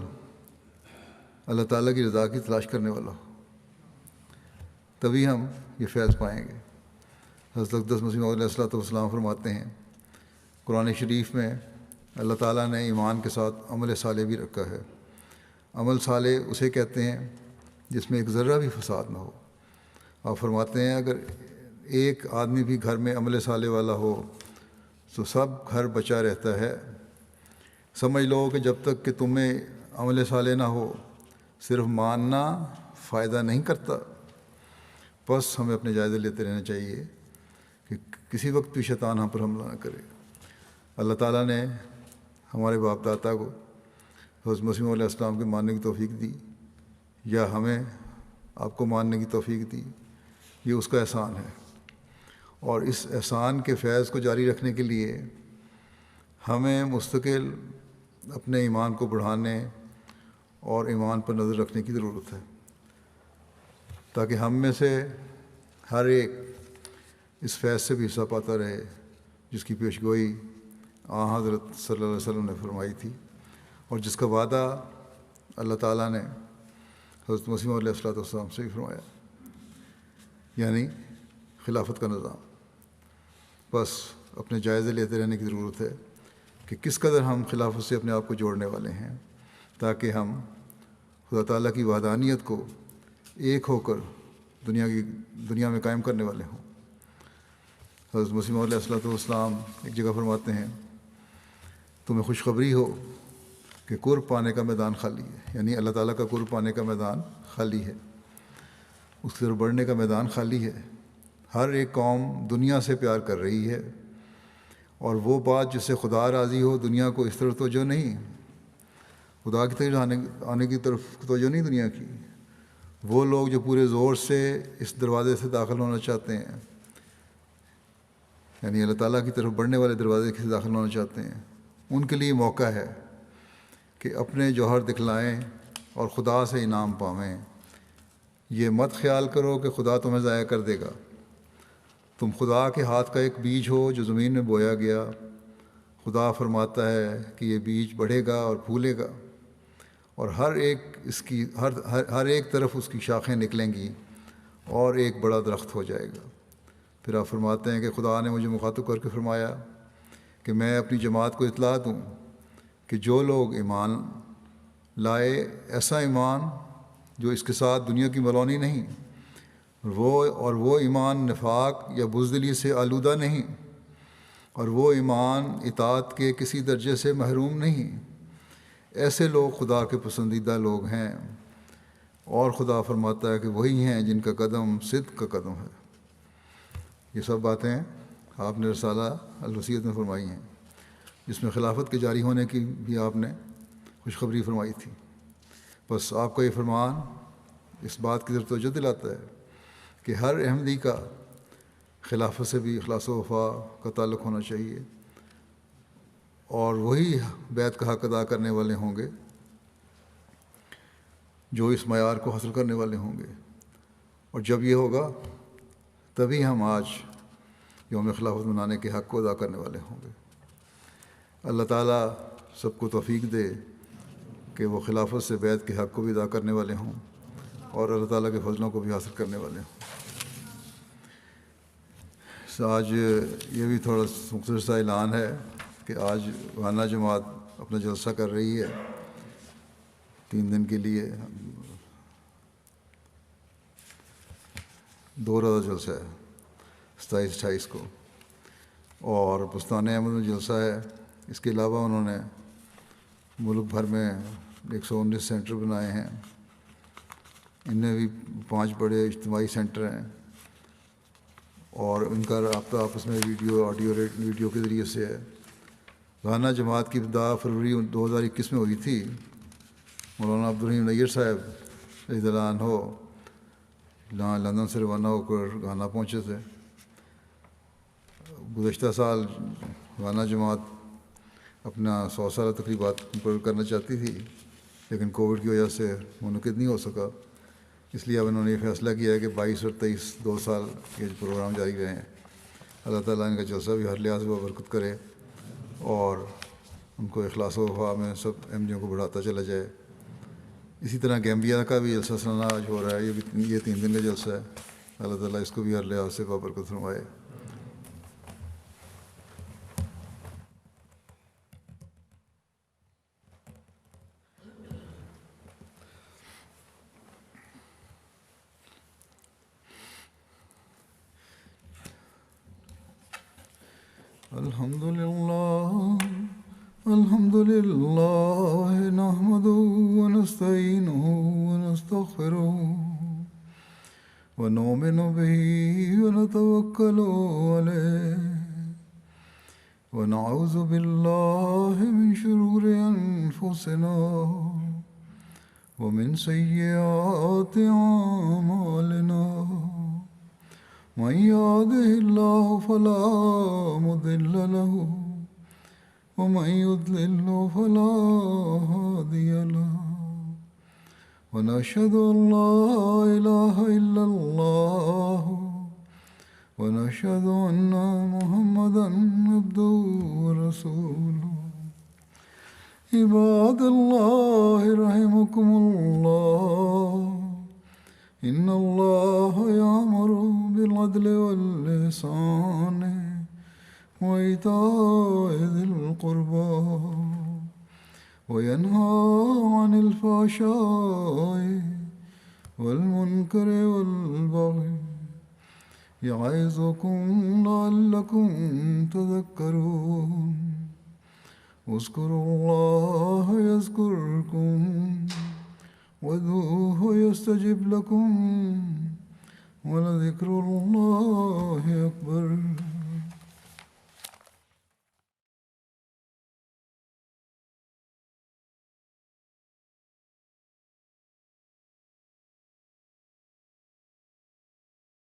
اللہ تعالیٰ کی رضا کی تلاش کرنے والا ہو، تبھی ہم یہ فیض پائیں گے۔ حضرت اقدس مسیح علیہ الصلوۃ والسلام فرماتے ہیں قرآن شریف میں اللہ تعالیٰ نے ایمان کے ساتھ عمل صالح بھی رکھا ہے۔ عمل صالح اسے کہتے ہیں جس میں ایک ذرہ بھی فساد نہ ہو۔ آپ فرماتے ہیں اگر ایک آدمی بھی گھر میں عمل صالح والا ہو تو سب گھر بچا رہتا ہے۔ سمجھ لو کہ جب تک کہ تمہیں عمل صالح نہ ہو صرف ماننا فائدہ نہیں کرتا۔ بس ہمیں اپنے جائزے لیتے رہنا چاہیے کہ کسی وقت بھی شیطان ہم پر حملہ نہ کرے۔ اللہ تعالیٰ نے ہمارے باپ دادا کو حضرت مسیح علیہ السلام کے ماننے کی توفیق دی، یا ہمیں آپ کو ماننے کی توفیق دی، یہ اس کا احسان ہے، اور اس احسان کے فیض کو جاری رکھنے کے لیے ہمیں مستقل اپنے ایمان کو بڑھانے اور ایمان پر نظر رکھنے کی ضرورت ہے، تاکہ ہم میں سے ہر ایک اس فیض سے بھی حصہ پاتا رہے جس کی پیشگوئی حضرت صلی اللہ علیہ وسلم نے فرمائی تھی، اور جس کا وعدہ اللہ تعالیٰ نے حضرت مسیح علیہ السلام سے بھی فرمایا، یعنی خلافت کا نظام۔ بس اپنے جائزے لیتے رہنے کی ضرورت ہے کہ کس قدر ہم خلافت سے اپنے آپ کو جوڑنے والے ہیں، تاکہ ہم خدا تعالیٰ کی وحدانیت کو ایک ہو کر دنیا میں قائم کرنے والے ہوں۔ حضرت مسیح علیہ السلام ایک جگہ فرماتے ہیں تمہیں خوشخبری ہو کہ قرب پانے کا میدان خالی ہے، یعنی اللہ تعالیٰ کا قرب پانے کا میدان خالی ہے، اس کی طرف بڑھنے کا میدان خالی ہے۔ ہر ایک قوم دنیا سے پیار کر رہی ہے، اور وہ بات جس سے خدا راضی ہو دنیا کو اس طرف توجہ نہیں، خدا کی طرف آنے کی طرف توجہ نہیں دنیا کی۔ وہ لوگ جو پورے زور سے اس دروازے سے داخل ہونا چاہتے ہیں، یعنی اللہ تعالیٰ کی طرف بڑھنے والے دروازے سے داخل ہونا چاہتے ہیں، ان کے لیے موقع ہے کہ اپنے جوہر دکھلائیں اور خدا سے انعام پاویں۔ یہ مت خیال کرو کہ خدا تمہیں ضائع کر دے گا۔ تم خدا کے ہاتھ کا ایک بیج ہو جو زمین میں بویا گیا۔ خدا فرماتا ہے کہ یہ بیج بڑھے گا اور پھولے گا، اور ہر ایک طرف اس کی شاخیں نکلیں گی اور ایک بڑا درخت ہو جائے گا۔ پھر آپ فرماتے ہیں کہ خدا نے مجھے مخاطب کر کے فرمایا کہ میں اپنی جماعت کو اطلاع دوں کہ جو لوگ ایمان لائے ایسا ایمان جو اس کے ساتھ دنیا کی ملونی نہیں، وہ ایمان نفاق یا بزدلی سے آلودہ نہیں، اور وہ ایمان اطاعت کے کسی درجے سے محروم نہیں، ایسے لوگ خدا کے پسندیدہ لوگ ہیں، اور خدا فرماتا ہے کہ وہی ہیں جن کا قدم صدق کا قدم ہے۔ یہ سب باتیں آپ نے رسالہ الوصیت میں فرمائی ہیں، جس میں خلافت کے جاری ہونے کی بھی آپ نے خوشخبری فرمائی تھی۔ بس آپ کا یہ فرمان اس بات کی طرف توجہ دلاتا ہے کہ ہر احمدی کا خلافت سے بھی اخلاص و وفا کا تعلق ہونا چاہیے، اور وہی بیعت کا حق ادا کرنے والے ہوں گے جو اس معیار کو حاصل کرنے والے ہوں گے، اور جب یہ ہوگا تبھی ہم آج یوم خلافت منانے کے حق کو ادا کرنے والے ہوں گے۔ اللہ تعالیٰ سب کو توفیق دے کہ وہ خلافت سے بیعت کے حق کو بھی ادا کرنے والے ہوں اور اللہ تعالیٰ کے فضلوں کو بھی حاصل کرنے والے ہوں۔ آج یہ بھی تھوڑا مختصر سا اعلان ہے کہ آج گھانا جماعت اپنا جلسہ کر رہی ہے 3 دن کے لیے، 2 روزہ جلسہ ہے 27-28 کو، اور بستان احمد میں جلسہ ہے۔ اس کے علاوہ انہوں نے ملک بھر میں 119 سینٹر بنائے ہیں، ان میں بھی 5 بڑے اجتماعی سینٹر ہیں، اور ان کا رابطہ آپس میں ویڈیو کے ذریعے سے ہے۔ گھانا جماعت کی ابتدا فروری 2021 میں ہوئی تھی۔ مولانا عبدالرحیم نیر صاحب رضی اللہ عنہ لندن سے روانہ ہو کر گھانا پہنچے تھے۔ گزشتہ سال گھانا جماعت اپنا 100 سالہ تقریبات کرنا چاہتی تھی، لیکن کووڈ کی وجہ سے منعقد نہیں ہو سکا، اس لیے اب انہوں نے یہ فیصلہ کیا ہے کہ 22 اور 23 2 سال یہ پروگرام جاری رہیں۔ اللہ تعالیٰ ان کا جلسہ بھی ہر لحاظ سے برکت کرے اور ان کو اخلاص و وفا میں سب احمدیوں کو بڑھاتا چلا جائے۔ اسی طرح گیمبیا کا بھی جلسہ سالانہ آج ہو رہا ہے، یہ 3 دن کا جلسہ ہے۔ اللہ تعالیٰ اس کو بھی ہر لحاظ سے برکت فرمائے۔ الحمد لله نحمده ونستعينه ونستغفره ونؤمن به ونتوكل عليه ونعوذ بالله من شرور أنفسنا ومن سيئات أعمالنا، من يهده الله فلا مضل له ومن يضلل فلا هادي له، ونشهد أن لا إله إلا الله ونشهد أن محمدا عبده ورسوله۔ عباد الله رحمكم الله، إن الله يأمر بالعدل والإحسان وإيتاء ذي القربى وينهى عن الفحشاء والمنكر والبغي يعظكم لعلكم تذكرون۔ اذكروا الله يذكركم وادعوه يستجب لكم ولذكر الله أكبر۔